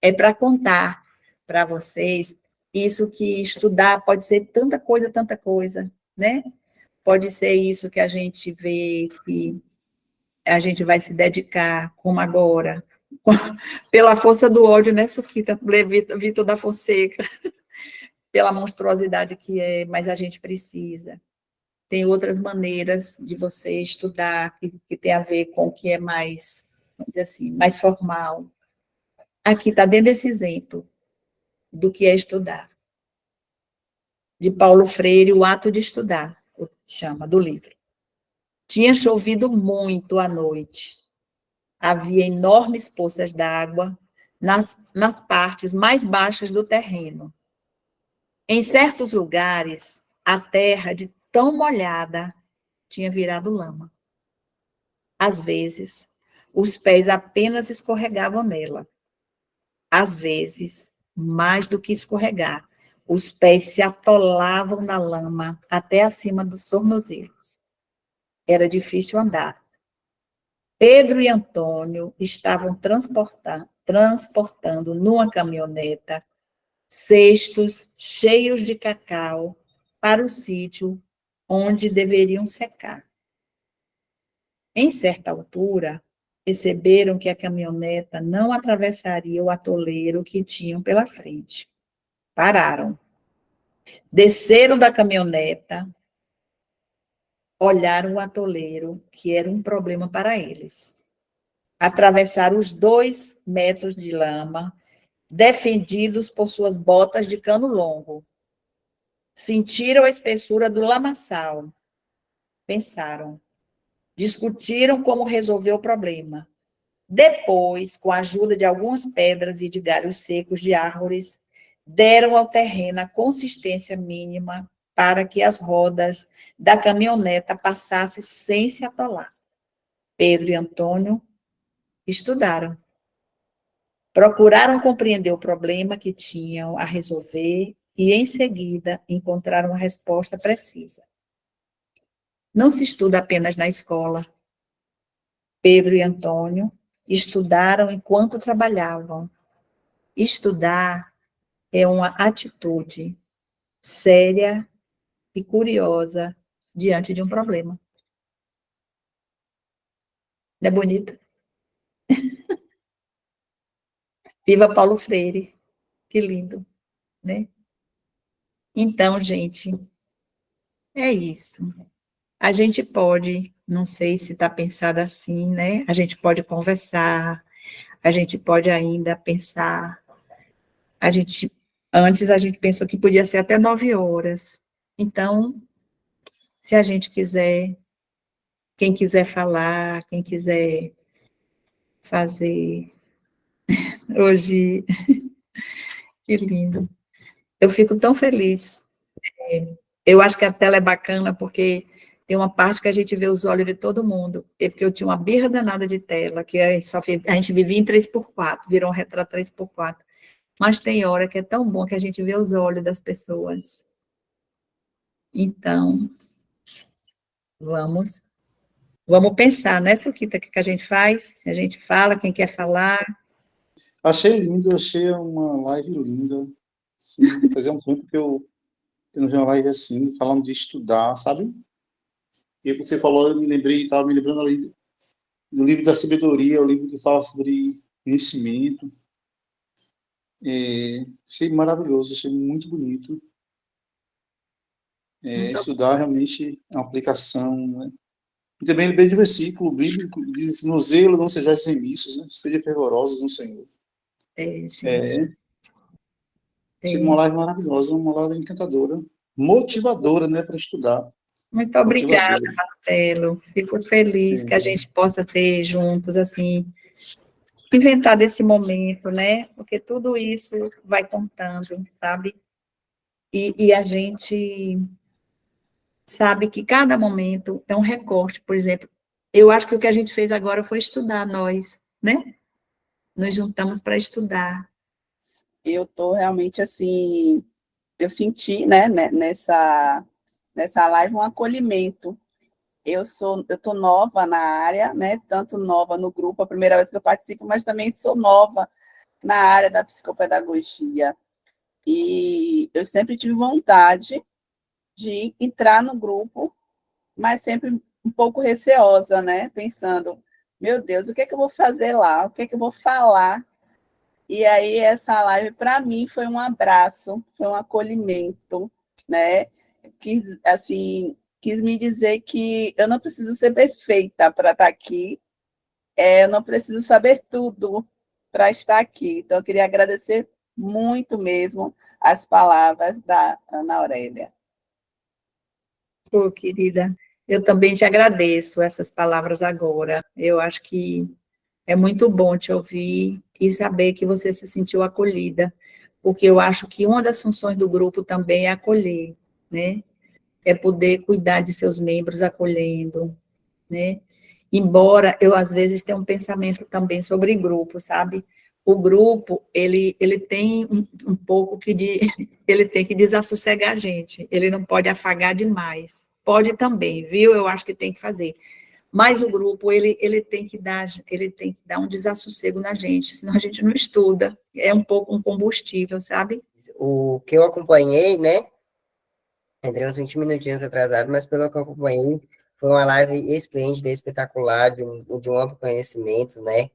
É para contar para vocês isso, que estudar pode ser tanta coisa, né? Pode ser isso que a gente vê, que a gente vai se dedicar, como agora, pela força do ódio, né, Suquita? Vitor da Fonseca, pela monstruosidade que é, mas a gente precisa. Tem outras maneiras de você estudar, que tem a ver com o que é mais, vamos dizer assim, mais formal. Aqui está dentro desse exemplo do que é estudar. De Paulo Freire, O Ato de Estudar, chama, do livro. Tinha chovido muito à noite. Havia enormes poças d'água nas partes mais baixas do terreno. Em certos lugares, a terra, de tão molhada, tinha virado lama. Às vezes, os pés apenas escorregavam nela. Às vezes, mais do que escorregar, os pés se atolavam na lama até acima dos tornozelos. Era difícil andar. Pedro e Antônio estavam transportando numa caminhoneta cestos cheios de cacau para o sítio onde deveriam secar. Em certa altura, perceberam que a caminhoneta não atravessaria o atoleiro que tinham pela frente. Pararam. Desceram da caminhoneta, olharam o atoleiro, que era um problema para eles. Atravessaram os 2 metros de lama, defendidos por suas botas de cano longo. Sentiram a espessura do lamaçal. Pensaram. Discutiram como resolver o problema. Depois, com a ajuda de algumas pedras e de galhos secos de árvores, deram ao terreno a consistência mínima para que as rodas da caminhoneta passassem sem se atolar. Pedro e Antônio estudaram. Procuraram compreender o problema que tinham a resolver e, em seguida, encontraram a resposta precisa. Não se estuda apenas na escola. Pedro e Antônio estudaram enquanto trabalhavam. Estudar é uma atitude séria e curiosa diante de um problema. Não é bonito? Viva Paulo Freire. Que lindo, né? Então, gente, é isso. A gente pode, não sei se está pensado assim, né? A gente pode conversar, a gente pode ainda pensar. Antes a gente pensou que podia ser até 9 horas. Então, se a gente quiser, quem quiser falar, quem quiser fazer hoje, que lindo. Eu fico tão feliz. Eu acho que a tela é bacana porque tem uma parte que a gente vê os olhos de todo mundo. É porque eu tinha uma birra danada de tela, que a gente vivia em 3x4, virou um retrato 3x4. Mas tem hora que é tão bom que a gente vê os olhos das pessoas. Então, vamos pensar, né, Suquita, o que a gente faz? A gente fala, quem quer falar. Achei lindo, achei uma live linda. Sim, fazia um tempo que eu não vi uma live assim, falando de estudar, sabe? E você falou, eu me lembrei, estava me lembrando ali do livro da sabedoria, o livro que fala sobre conhecimento. Achei maravilhoso, achei muito bonito. Estudar realmente é uma aplicação, né? E também lembrei do versículo bíblico, diz, no zelo não sejais remissos, né? Sejam fervorosos no Senhor. Gente. Achei uma live maravilhosa, uma live encantadora, motivadora, né, para estudar. Muito obrigada, Marcelo. Fico feliz que a gente possa ter juntos, assim, inventado esse momento, né? Porque tudo isso vai contando, sabe? E a gente sabe que cada momento é um recorte. Por exemplo, eu acho que o que a gente fez agora foi estudar, nós, né? Nos juntamos para estudar. Eu estou realmente, assim, eu senti, né, nessa live um acolhimento. Eu estou nova na área, né, tanto nova no grupo, a primeira vez que eu participo, mas também sou nova na área da psicopedagogia. E eu sempre tive vontade de entrar no grupo, mas sempre um pouco receosa, né, pensando, meu Deus, o que é que eu vou fazer lá? O que é que eu vou falar? E aí essa live, para mim, foi um abraço, foi um acolhimento, né? Quis me dizer que eu não preciso ser perfeita para estar aqui, eu não preciso saber tudo para estar aqui. Então, eu queria agradecer muito mesmo as palavras da Ana Aurélia. Pô, querida, eu também te agradeço essas palavras agora. Eu acho que é muito bom te ouvir e saber que você se sentiu acolhida, porque eu acho que uma das funções do grupo também é acolher, né? é poder cuidar de seus membros acolhendo, né? Embora eu, às vezes, tenha um pensamento também sobre grupo, sabe? O grupo, ele tem um pouco ele tem que desassossegar a gente, ele não pode afagar demais. Pode também, viu? Eu acho que tem que fazer. Mas o grupo, ele tem que dar um desassossego na gente, senão a gente não estuda. É um pouco um combustível, sabe? O que eu acompanhei, né? Entrei uns 20 minutinhos atrasado, mas pelo que eu acompanhei, foi uma live esplêndida, espetacular, de um amplo conhecimento, né?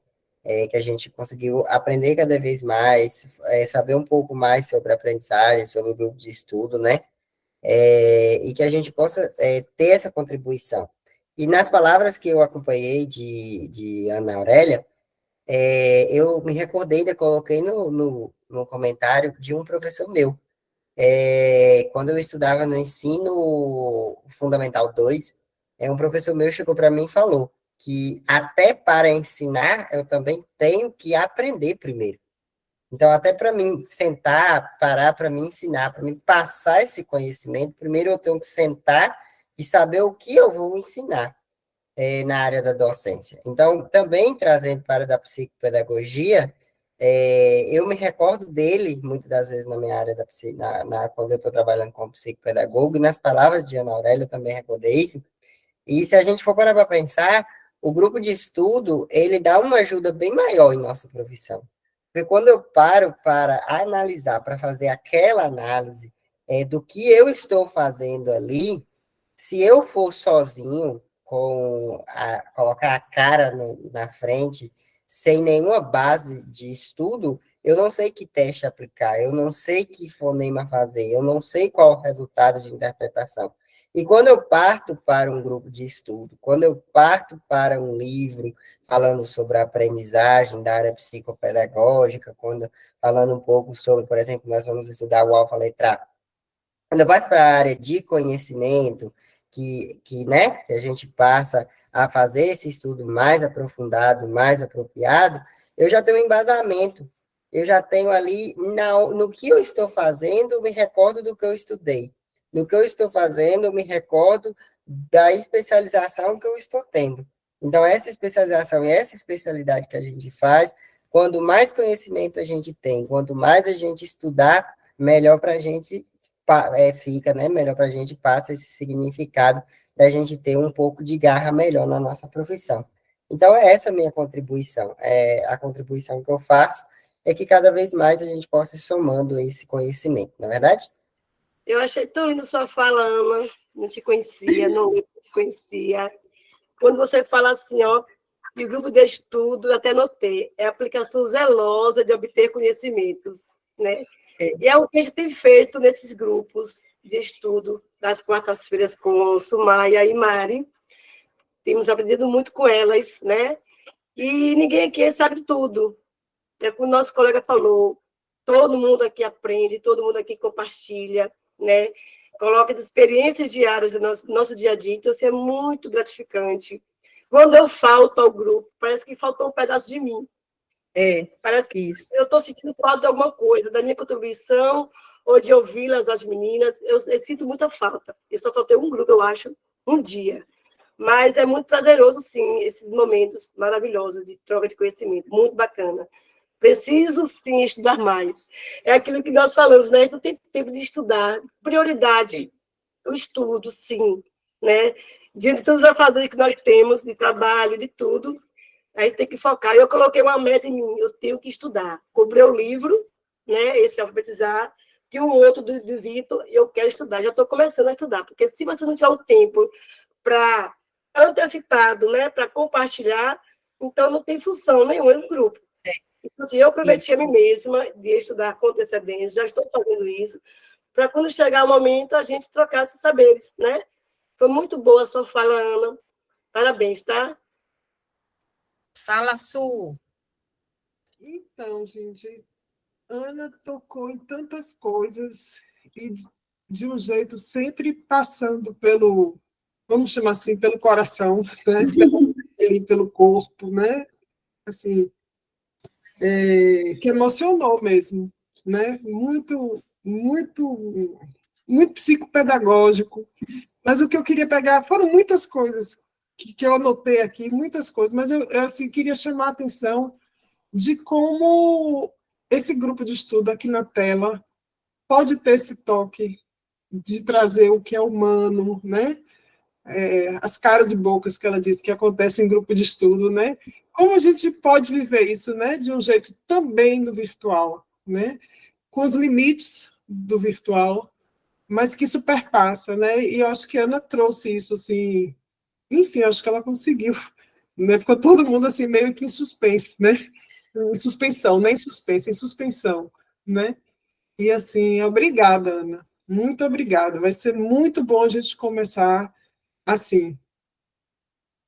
Que a gente conseguiu aprender cada vez mais, saber um pouco mais sobre a aprendizagem, sobre o grupo de estudo, né? E que a gente possa ter essa contribuição. E nas palavras que eu acompanhei de Ana Aurélia, eu me recordei, coloquei no comentário de um professor meu. Quando eu estudava no ensino fundamental 2, um professor meu chegou para mim e falou que até para ensinar, eu também tenho que aprender primeiro. Então, até para mim sentar, parar para me ensinar, para me passar esse conhecimento, primeiro eu tenho que sentar e saber o que eu vou ensinar na área da docência. Então, também trazendo para a área da psicopedagogia, eu me recordo dele, muitas das vezes na minha área, quando eu estou trabalhando como psicopedagogo, e nas palavras de Ana Aurélia eu também recordei isso. E se a gente for parar para pensar, o grupo de estudo, ele dá uma ajuda bem maior em nossa profissão. Porque quando eu paro para analisar, para fazer aquela análise do que eu estou fazendo ali, se eu for sozinho, colocar a cara na frente, sem nenhuma base de estudo, eu não sei que teste aplicar, eu não sei que fonema fazer, eu não sei qual o resultado de interpretação. E quando eu parto para um grupo de estudo, quando eu parto para um livro falando sobre a aprendizagem da área psicopedagógica, falando um pouco sobre, por exemplo, nós vamos estudar o alfa-letra. Quando eu parto para a área de conhecimento, né, que a gente passa a fazer esse estudo mais aprofundado, mais apropriado, eu já tenho um embasamento. Eu já tenho ali, no que eu estou fazendo, eu me recordo do que eu estudei. No que eu estou fazendo, eu me recordo da especialização que eu estou tendo. Então, essa especialização e essa especialidade que a gente faz, quanto mais conhecimento a gente tem, quanto mais a gente estudar, melhor para a gente fica, né? Melhor para a gente passa esse significado da gente ter um pouco de garra melhor na nossa profissão. Então, é essa a minha contribuição. A contribuição que eu faço é que cada vez mais a gente possa ir somando esse conhecimento, não é verdade? Eu achei tão lindo sua fala, Ana. Não te conhecia, não te conhecia. Quando você fala assim, ó, e o grupo de estudo, eu até notei, é a aplicação zelosa de obter conhecimentos, né? E é o que a gente tem feito nesses grupos de estudo, das quartas-feiras com Sumaia e Mari. Temos aprendido muito com elas, né? E ninguém aqui sabe tudo. Como o nosso colega falou, todo mundo aqui aprende, todo mundo aqui compartilha, né? Coloca as experiências diárias do nosso dia a dia, então isso é muito gratificante. Quando eu falto ao grupo, parece que faltou um pedaço de mim. Parece que eu estou sentindo falta de alguma coisa, da minha contribuição, ou de ouvi-las, as meninas. Eu sinto muita falta. Eu só faltei um grupo, eu acho, um dia. Mas é muito prazeroso, sim, esses momentos maravilhosos de troca de conhecimento. Muito bacana. Preciso, sim, estudar mais. É aquilo que nós falamos, né? Não tem tempo de estudar. Prioridade, o estudo, sim. Né? Diante de todos os afazeres que nós temos, de trabalho, de tudo, a gente tem que focar. Eu coloquei uma meta em mim, eu tenho que estudar. Comprei o livro, né? Esse Alfabetizar, e um outro do Vitor, eu quero estudar. Já estou começando a estudar, porque se você não tiver um tempo para antecipado, né? Para compartilhar, então não tem função nenhuma no grupo. Então, eu prometi a mim mesma de estudar com antecedência, já estou fazendo isso, para quando chegar o momento a gente trocar esses saberes, né? Foi muito boa a sua fala, Ana. Parabéns, tá? Fala, Su. Então, gente, Ana tocou em tantas coisas e de um jeito sempre passando pelo, vamos chamar assim, pelo coração, né? pelo corpo, né? Assim, que emocionou mesmo, né? Muito, muito muito psicopedagógico. Mas o que eu queria pegar foram muitas coisas que eu anotei aqui, muitas coisas, mas eu assim, queria chamar a atenção de como esse grupo de estudo aqui na tela pode ter esse toque de trazer o que é humano, né? As caras e bocas que ela disse que acontecem em grupo de estudo, né? Como a gente pode viver isso, né? De um jeito também no virtual, né? Com os limites do virtual, mas que superpassa, né? E eu acho que a Ana trouxe isso, assim, enfim, acho que ela conseguiu, né? Ficou todo mundo, assim, meio que em suspense, né? Em suspensão, nem suspense, em suspensão, né? E, assim, obrigada, Ana, muito obrigada. Vai ser muito bom a gente começar assim,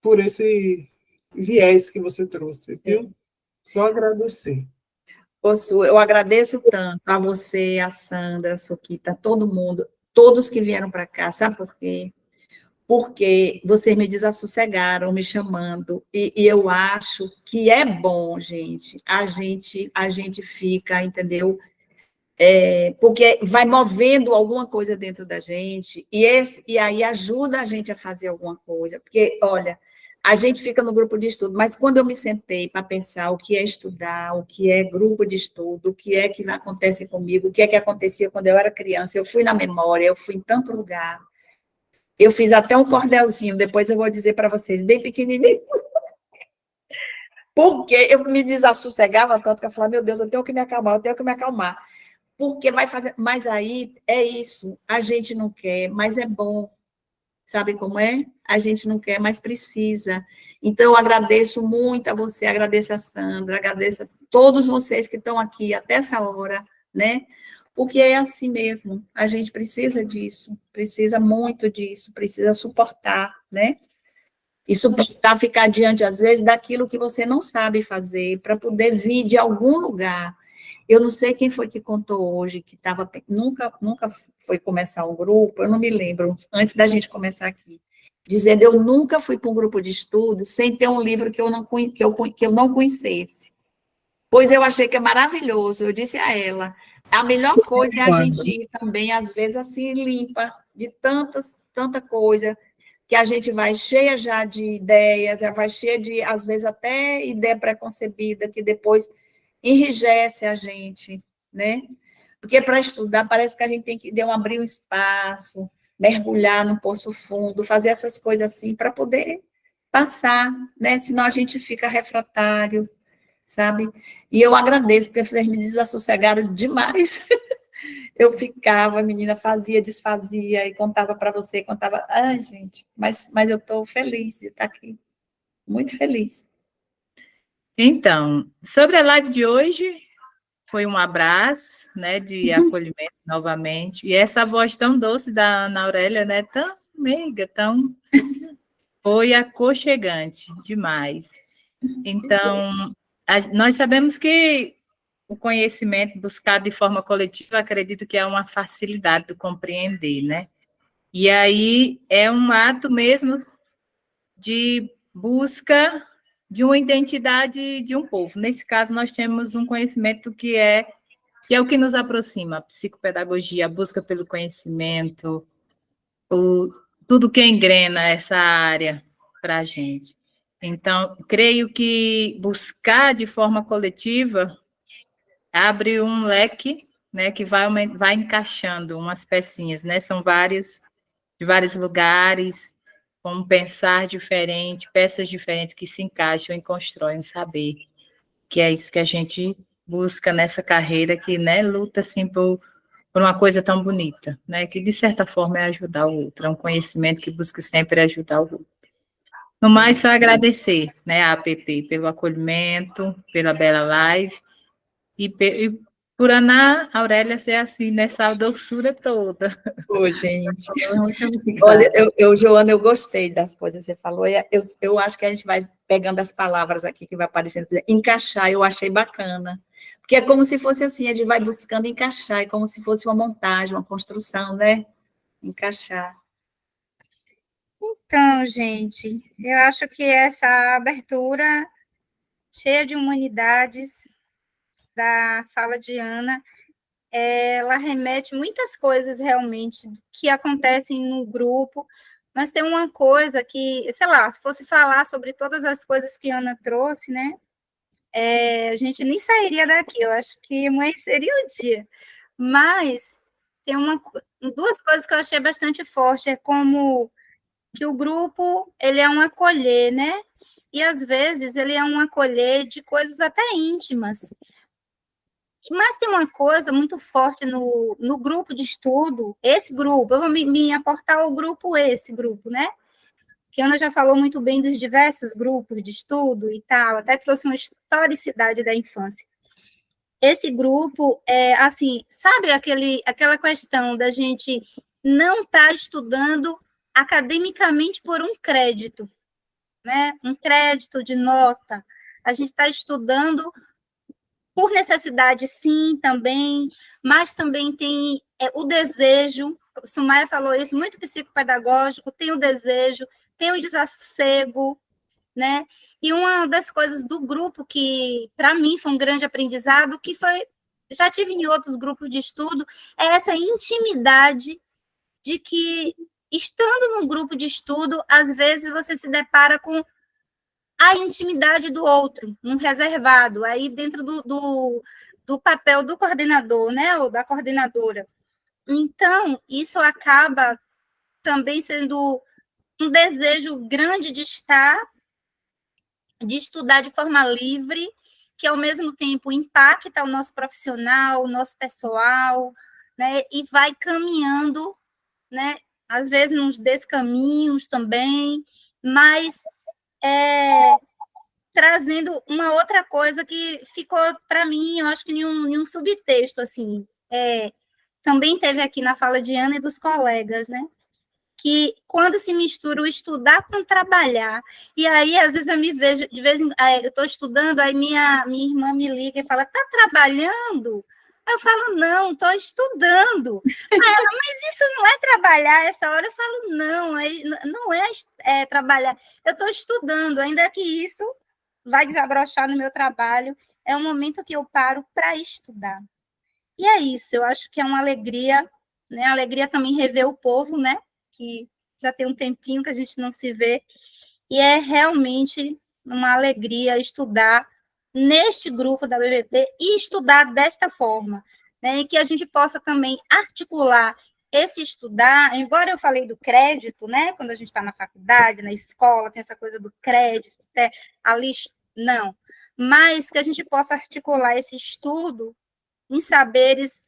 por esse viés que você trouxe, viu? Só agradecer. Eu agradeço tanto a você, a Sandra, a Soquita, todo mundo, todos que vieram para cá, sabe por quê? Porque vocês me desassossegaram, me chamando, e eu acho que é bom, gente, a gente fica, entendeu? Porque vai movendo alguma coisa dentro da gente, e aí ajuda a gente a fazer alguma coisa, porque, olha, a gente fica no grupo de estudo, mas quando eu me sentei para pensar o que é estudar, o que é grupo de estudo, o que é que acontece comigo, o que é que acontecia quando eu era criança, eu fui na memória, eu fui em tanto lugar, eu fiz até um cordelzinho, depois eu vou dizer para vocês, bem pequenininho, porque eu me desassossegava tanto que eu falava, meu Deus, eu tenho que me acalmar, eu tenho que me acalmar. Porque vai fazer. Mas aí é isso, a gente não quer, mas é bom. Sabe como é? A gente não quer, mas precisa. Então, eu agradeço muito a você, agradeço a Sandra, agradeço a todos vocês que estão aqui até essa hora, né? Porque é assim mesmo, a gente precisa disso, precisa muito disso, precisa suportar, né? E suportar ficar diante, às vezes, daquilo que você não sabe fazer, para poder vir de algum lugar. Eu não sei quem foi que contou hoje, que nunca foi começar um grupo, eu não me lembro, antes da gente começar aqui, dizendo, eu nunca fui para um grupo de estudo sem ter um livro que eu não conhecesse. Pois eu achei que é maravilhoso, eu disse a ela, a melhor coisa é a gente ir também, às vezes, assim, limpa, de tanta coisa, que a gente vai cheia já de ideias, já vai cheia de, às vezes, até ideia preconcebida, que depois enrijece a gente, né? Porque para estudar parece que a gente tem que abrir um espaço, mergulhar no poço fundo, fazer essas coisas assim para poder passar, né? Senão a gente fica refratário, sabe? E eu agradeço, porque vocês me desassossegaram demais. Eu ficava, a menina fazia, desfazia, e contava para você, contava. Ai, gente, mas eu estou feliz de estar aqui, muito feliz. Então, sobre a live de hoje, foi um abraço, né, de acolhimento novamente, e essa voz tão doce da Ana Aurélia, né, tão meiga, foi aconchegante demais. Então, nós sabemos que o conhecimento buscado de forma coletiva, acredito que é uma facilidade de compreender, né? E aí é um ato mesmo de busca de uma identidade de um povo. Nesse caso, nós temos um conhecimento que é o que nos aproxima, a psicopedagogia, a busca pelo conhecimento, tudo que engrena essa área para a gente. Então, creio que buscar de forma coletiva abre um leque, né, que vai encaixando umas pecinhas, né? São de vários lugares, com um pensar diferente, peças diferentes que se encaixam e constroem um saber, que é isso que a gente busca nessa carreira, que, né, luta, assim, por uma coisa tão bonita, né, que, de certa forma, é ajudar o outro, é um conhecimento que busca sempre ajudar o outro. No mais, só agradecer, né, a APP pelo acolhimento, pela bela live, e por Ana Aurélia ser assim, nessa doçura toda. Ô, gente. Muito Olha, Joana, eu gostei das coisas que você falou. Eu acho que a gente vai pegando as palavras aqui que vai aparecendo. Encaixar, eu achei bacana. Porque é como se fosse assim, a gente vai buscando encaixar, é como se fosse uma montagem, uma construção, né? Encaixar. Então, gente, eu acho que essa abertura cheia de humanidades da fala de Ana ela remete muitas coisas realmente que acontecem no grupo, mas tem uma coisa que, sei lá, se fosse falar sobre todas as coisas que a Ana trouxe, né, a gente nem sairia daqui, eu acho que amanhã seria o dia. Mas tem duas coisas que eu achei bastante forte, é como que o grupo, ele é um acolher, né, e às vezes ele é um acolher de coisas até íntimas. Mas tem uma coisa muito forte no grupo de estudo, esse grupo, eu vou me aportar ao grupo, esse grupo, né? Que a Ana já falou muito bem dos diversos grupos de estudo e tal, até trouxe uma historicidade da infância. Esse grupo é assim, sabe aquela questão da gente não estar estudando academicamente por um crédito, né? Um crédito de nota. A gente está estudando por necessidade, sim, também, mas também tem o desejo, Sumaia falou isso, muito psicopedagógico, tem o desejo, tem o desassossego, né? E uma das coisas do grupo que, para mim, foi um grande aprendizado, que foi, já tive em outros grupos de estudo, é essa intimidade de que, estando num grupo de estudo, às vezes você se depara com a intimidade do outro, um reservado, aí dentro do papel do coordenador, né, ou da coordenadora. Então, isso acaba também sendo um desejo grande de estudar de forma livre, que ao mesmo tempo impacta o nosso profissional, o nosso pessoal, né, e vai caminhando, né, às vezes nos descaminhos também, mas trazendo uma outra coisa que ficou para mim, eu acho que em um subtexto, assim, também teve aqui na fala de Ana e dos colegas, né? Que quando se mistura o estudar com trabalhar, e aí às vezes eu me vejo, de vez em eu estou estudando, aí minha irmã me liga e fala, está trabalhando? Aí eu falo, não, estou estudando. Aí ela, mas isso não é trabalhar essa hora? Eu falo, não, não é trabalhar, eu estou estudando, ainda que isso vai desabrochar no meu trabalho, é um momento que eu paro para estudar. E é isso, eu acho que é uma alegria, né? Alegria também rever o povo, né? Que já tem um tempinho que a gente não se vê, e é realmente uma alegria estudar neste grupo da BBB e estudar desta forma, né? E que a gente possa também articular esse estudar, embora eu falei do crédito, né? Quando a gente está na faculdade, na escola, tem essa coisa do crédito, ali, não, mas que a gente possa articular esse estudo em saberes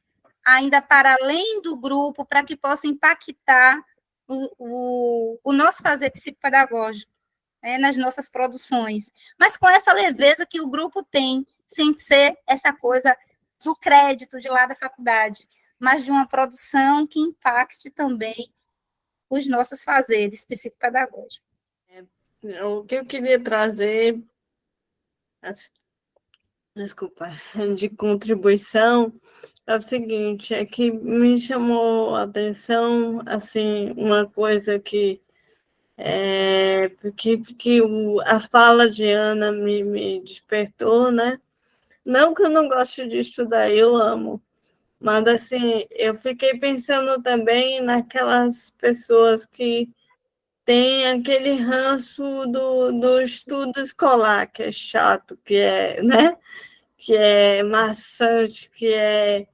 ainda para além do grupo, para que possa impactar o nosso fazer psicopedagógico, né, nas nossas produções, mas com essa leveza que o grupo tem, sem ser essa coisa do crédito de lá da faculdade, mas de uma produção que impacte também os nossos fazeres psicopedagógicos. O que eu queria trazer, desculpa, de contribuição, é o seguinte, é que me chamou a atenção, assim, uma coisa que a fala de Ana me despertou, né? Não que eu não goste de estudar, eu amo, mas, assim, eu fiquei pensando também naquelas pessoas que têm aquele ranço do estudo escolar, que é chato, que é, né? Que é maçante, que é,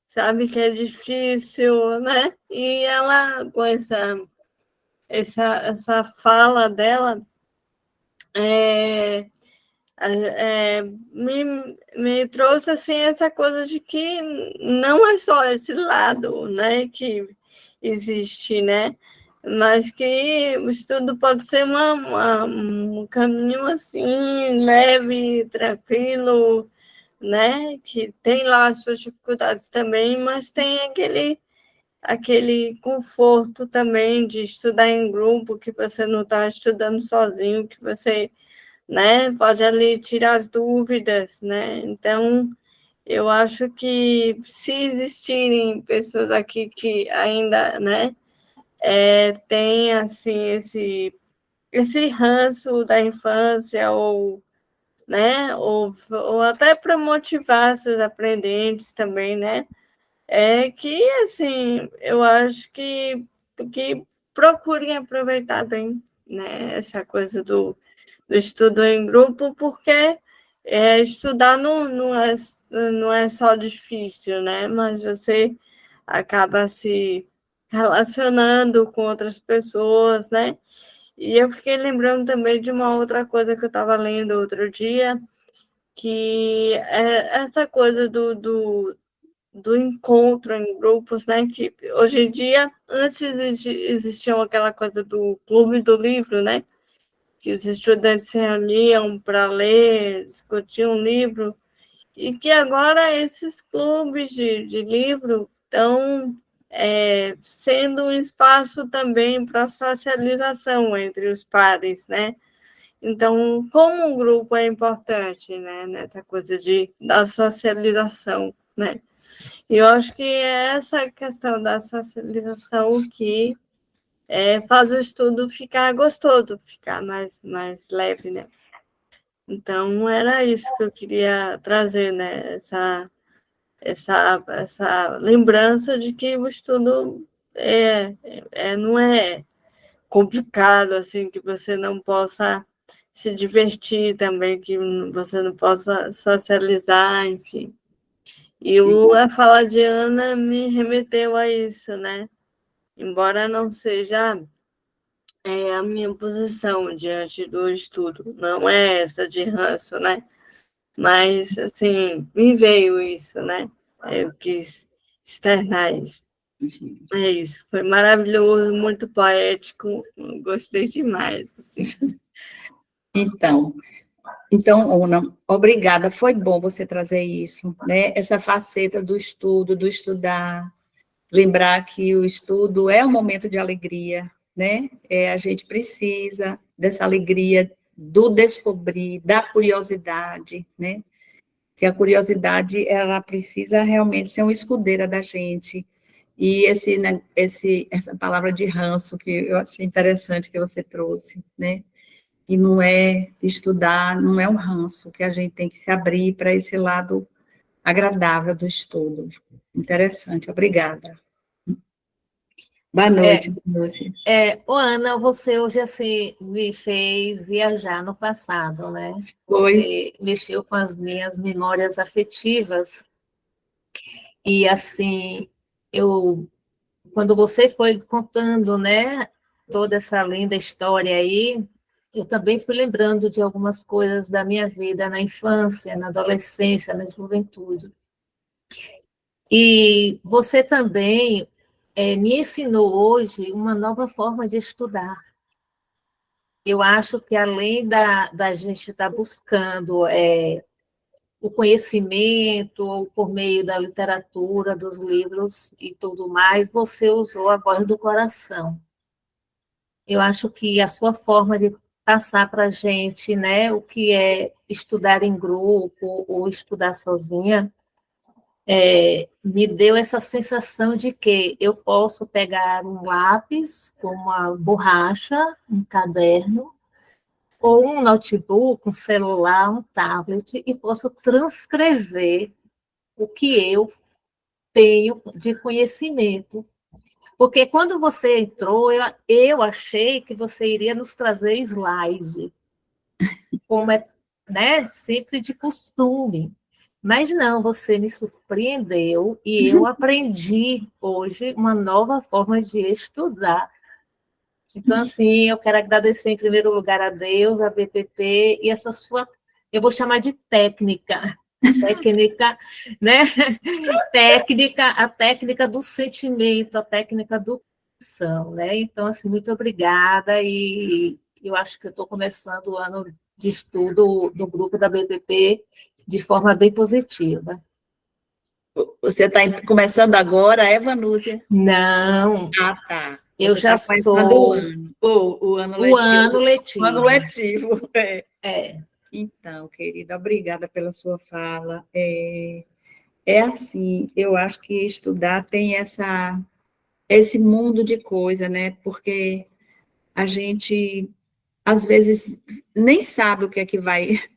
sabe, que é difícil, né? E ela, com essa fala dela, me trouxe, assim, essa coisa de que não é só esse lado, né, que existe, né? Mas que o estudo pode ser um caminho, assim, leve, tranquilo, né? Que tem lá as suas dificuldades também, mas tem aquele conforto também de estudar em grupo, que você não está estudando sozinho, que você, né, pode ali tirar as dúvidas, né? Então, eu acho que se existirem pessoas aqui que ainda, né, tem assim esse ranço da infância, ou, né, ou até para motivar seus aprendentes também, né, é que, assim, eu acho que procurem aproveitar bem, né, essa coisa do estudo em grupo, porque estudar não é só difícil, né, mas você acaba se relacionando com outras pessoas, né, e eu fiquei lembrando também de uma outra coisa que eu estava lendo outro dia, que é essa coisa do encontro em grupos, né? Que hoje em dia, antes existiam aquela coisa do clube do livro, né? Que os estudantes se reuniam para ler, discutiam um livro, e que agora esses clubes de livro estão sendo um espaço também para socialização entre os pares, né? Então, como um grupo é importante, né? Nessa coisa da socialização, né? E eu acho que é essa questão da socialização que faz o estudo ficar gostoso, ficar mais leve, né? Então, era isso que eu queria trazer, né? Essa lembrança de que o estudo não é complicado, assim, que você não possa se divertir também, que você não possa socializar, enfim. E a fala de Ana me remeteu a isso, né? Embora não seja a minha posição diante do estudo, não é essa de ranço, né? Mas, assim, me veio isso, né? Eu quis externar isso. É isso, foi maravilhoso, muito poético, gostei demais, assim. Então, Ana, obrigada, foi bom você trazer isso, né? Essa faceta do estudo, do estudar, lembrar que o estudo é um momento de alegria, né? A gente precisa dessa alegria do descobrir, da curiosidade, né? Que a curiosidade, ela precisa realmente ser uma escudeira da gente. E essa palavra de ranço, que eu achei interessante que você trouxe, né? E não é estudar, não é um ranço, que a gente tem que se abrir para esse lado agradável do estudo. Interessante, obrigada. Boa noite, Lúcia. Ana, você hoje assim, me fez viajar no passado, né? Foi. Você mexeu com as minhas memórias afetivas. E assim, quando você foi contando, né, toda essa linda história aí, eu também fui lembrando de algumas coisas da minha vida na infância, na adolescência, na juventude. E você também me ensinou hoje uma nova forma de estudar. Eu acho que além da gente estar buscando o conhecimento por meio da literatura, dos livros e tudo mais, você usou a voz do coração. Eu acho que a sua forma de passar para a gente, né, o que é estudar em grupo ou estudar sozinha, me deu essa sensação de que eu posso pegar um lápis, uma borracha, um caderno, ou um notebook, um celular, um tablet, e posso transcrever o que eu tenho de conhecimento. Porque quando você entrou, eu achei que você iria nos trazer slide, como é, né, sempre de costume. Mas não, você me surpreendeu e eu aprendi hoje uma nova forma de estudar. Então, assim, eu quero agradecer em primeiro lugar a Deus, a BPP e essa sua, eu vou chamar de técnica, né? A técnica do sentimento, a técnica do coração, né? Então, assim, muito obrigada e eu acho que eu estou começando o ano de estudo no grupo da BPP de forma bem positiva. Você está começando agora, Vanúzia? Não. Ah, tá. Eu já sou o ano letivo. O ano letivo. Então, querida, obrigada pela sua fala. Assim, eu acho que estudar tem esse mundo de coisa, né? Porque a gente, às vezes, nem sabe o que é que vai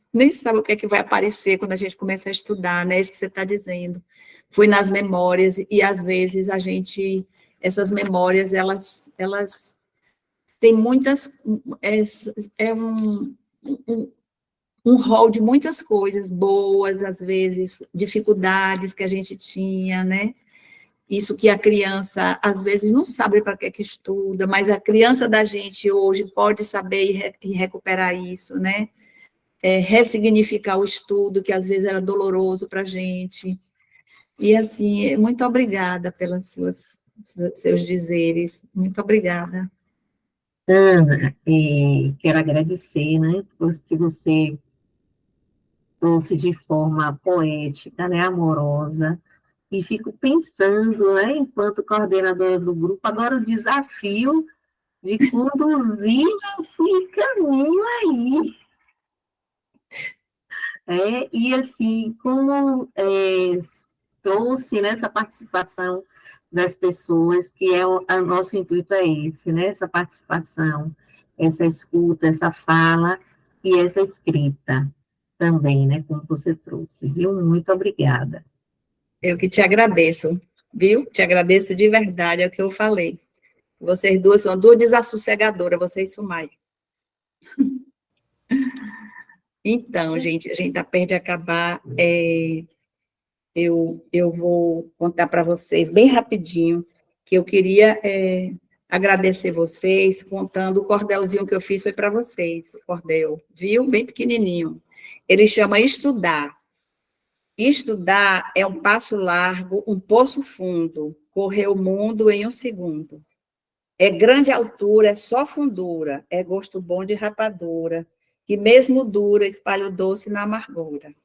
aparecer quando a gente começa a estudar, né? Isso que você está dizendo. fui nas memórias, e às vezes essas memórias, elas têm muitas, um rol de muitas coisas boas, às vezes, dificuldades que a gente tinha, né? Isso que a criança, às vezes, não sabe para que estuda, mas a criança da gente hoje pode saber e recuperar isso, né? Ressignificar o estudo, que às vezes era doloroso para a gente. E, assim, muito obrigada pelos seus dizeres. Muito obrigada. Ana, quero agradecer, né, porque você trouxe de forma poética, né, amorosa, e fico pensando, né, enquanto coordenadora do grupo, agora o desafio de conduzir esse caminho aí. E assim, como trouxe nessa participação das pessoas, que o nosso intuito é esse, né, essa participação, essa escuta, essa fala e essa escrita também, né, como você trouxe, viu? Muito obrigada. Eu que te agradeço, viu? Te agradeço de verdade, é o que eu falei. Vocês duas são duas desassossegadoras, vocês são mais. Então, gente, a gente está perto de acabar. Eu vou contar para vocês bem rapidinho que eu queria agradecer vocês, contando o cordelzinho que eu fiz foi para vocês, o cordel, viu? Bem pequenininho. Ele chama Estudar. Estudar é um passo largo, um poço fundo, correr o mundo em um segundo. É grande altura, é só fundura, é gosto bom de rapadura, que mesmo dura espalha o doce na amargura.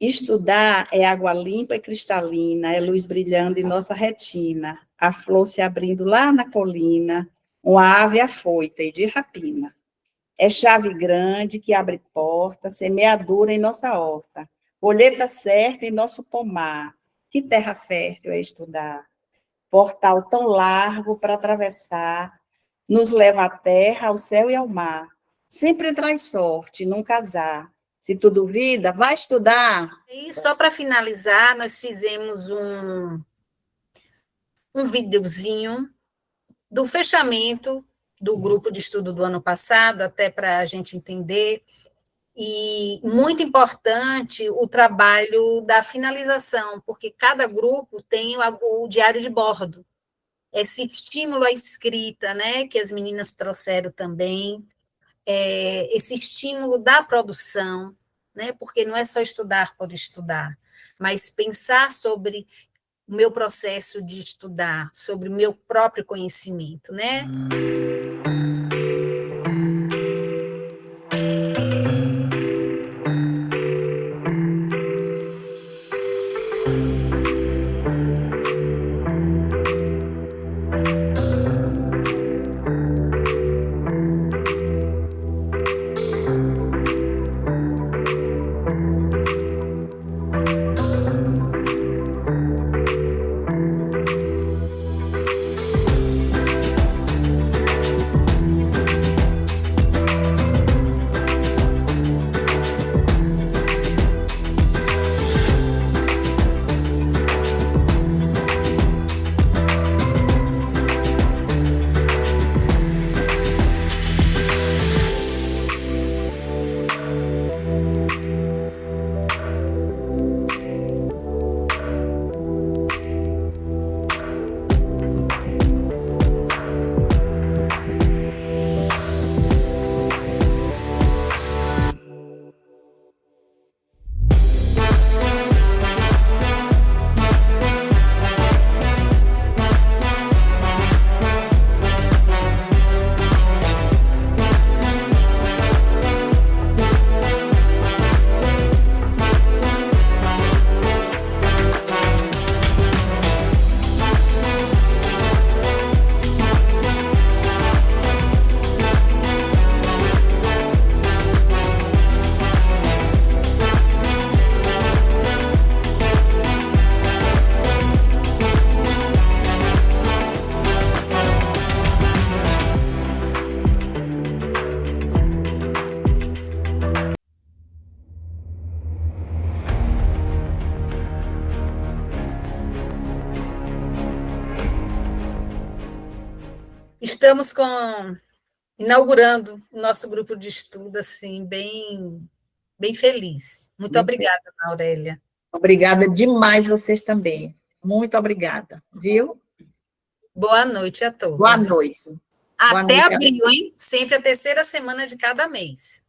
Estudar é água limpa e cristalina, é luz brilhando em nossa retina, a flor se abrindo lá na colina, uma ave afoita e de rapina. É chave grande que abre porta, semeadura em nossa horta, colheita certa em nosso pomar. Que terra fértil é estudar. Portal tão largo para atravessar, nos leva à terra, ao céu e ao mar. Sempre traz sorte, nunca azar. Se tu duvida, vai estudar. E só para finalizar, nós fizemos um videozinho do fechamento do grupo de estudo do ano passado, até para a gente entender. E muito importante o trabalho da finalização, porque cada grupo tem o diário de bordo. Esse estímulo à escrita, né, que as meninas trouxeram também, esse estímulo da produção, né, porque não é só estudar por estudar, mas pensar sobre o meu processo de estudar, sobre o meu próprio conhecimento, né? Estamos inaugurando o nosso grupo de estudo, assim, bem feliz. Muito Bem obrigada, Ana Aurélia. Obrigada demais vocês também. Muito obrigada, viu? Boa noite a todos. Boa noite. Boa Até noite. abril, hein? Sempre a terceira semana de cada mês.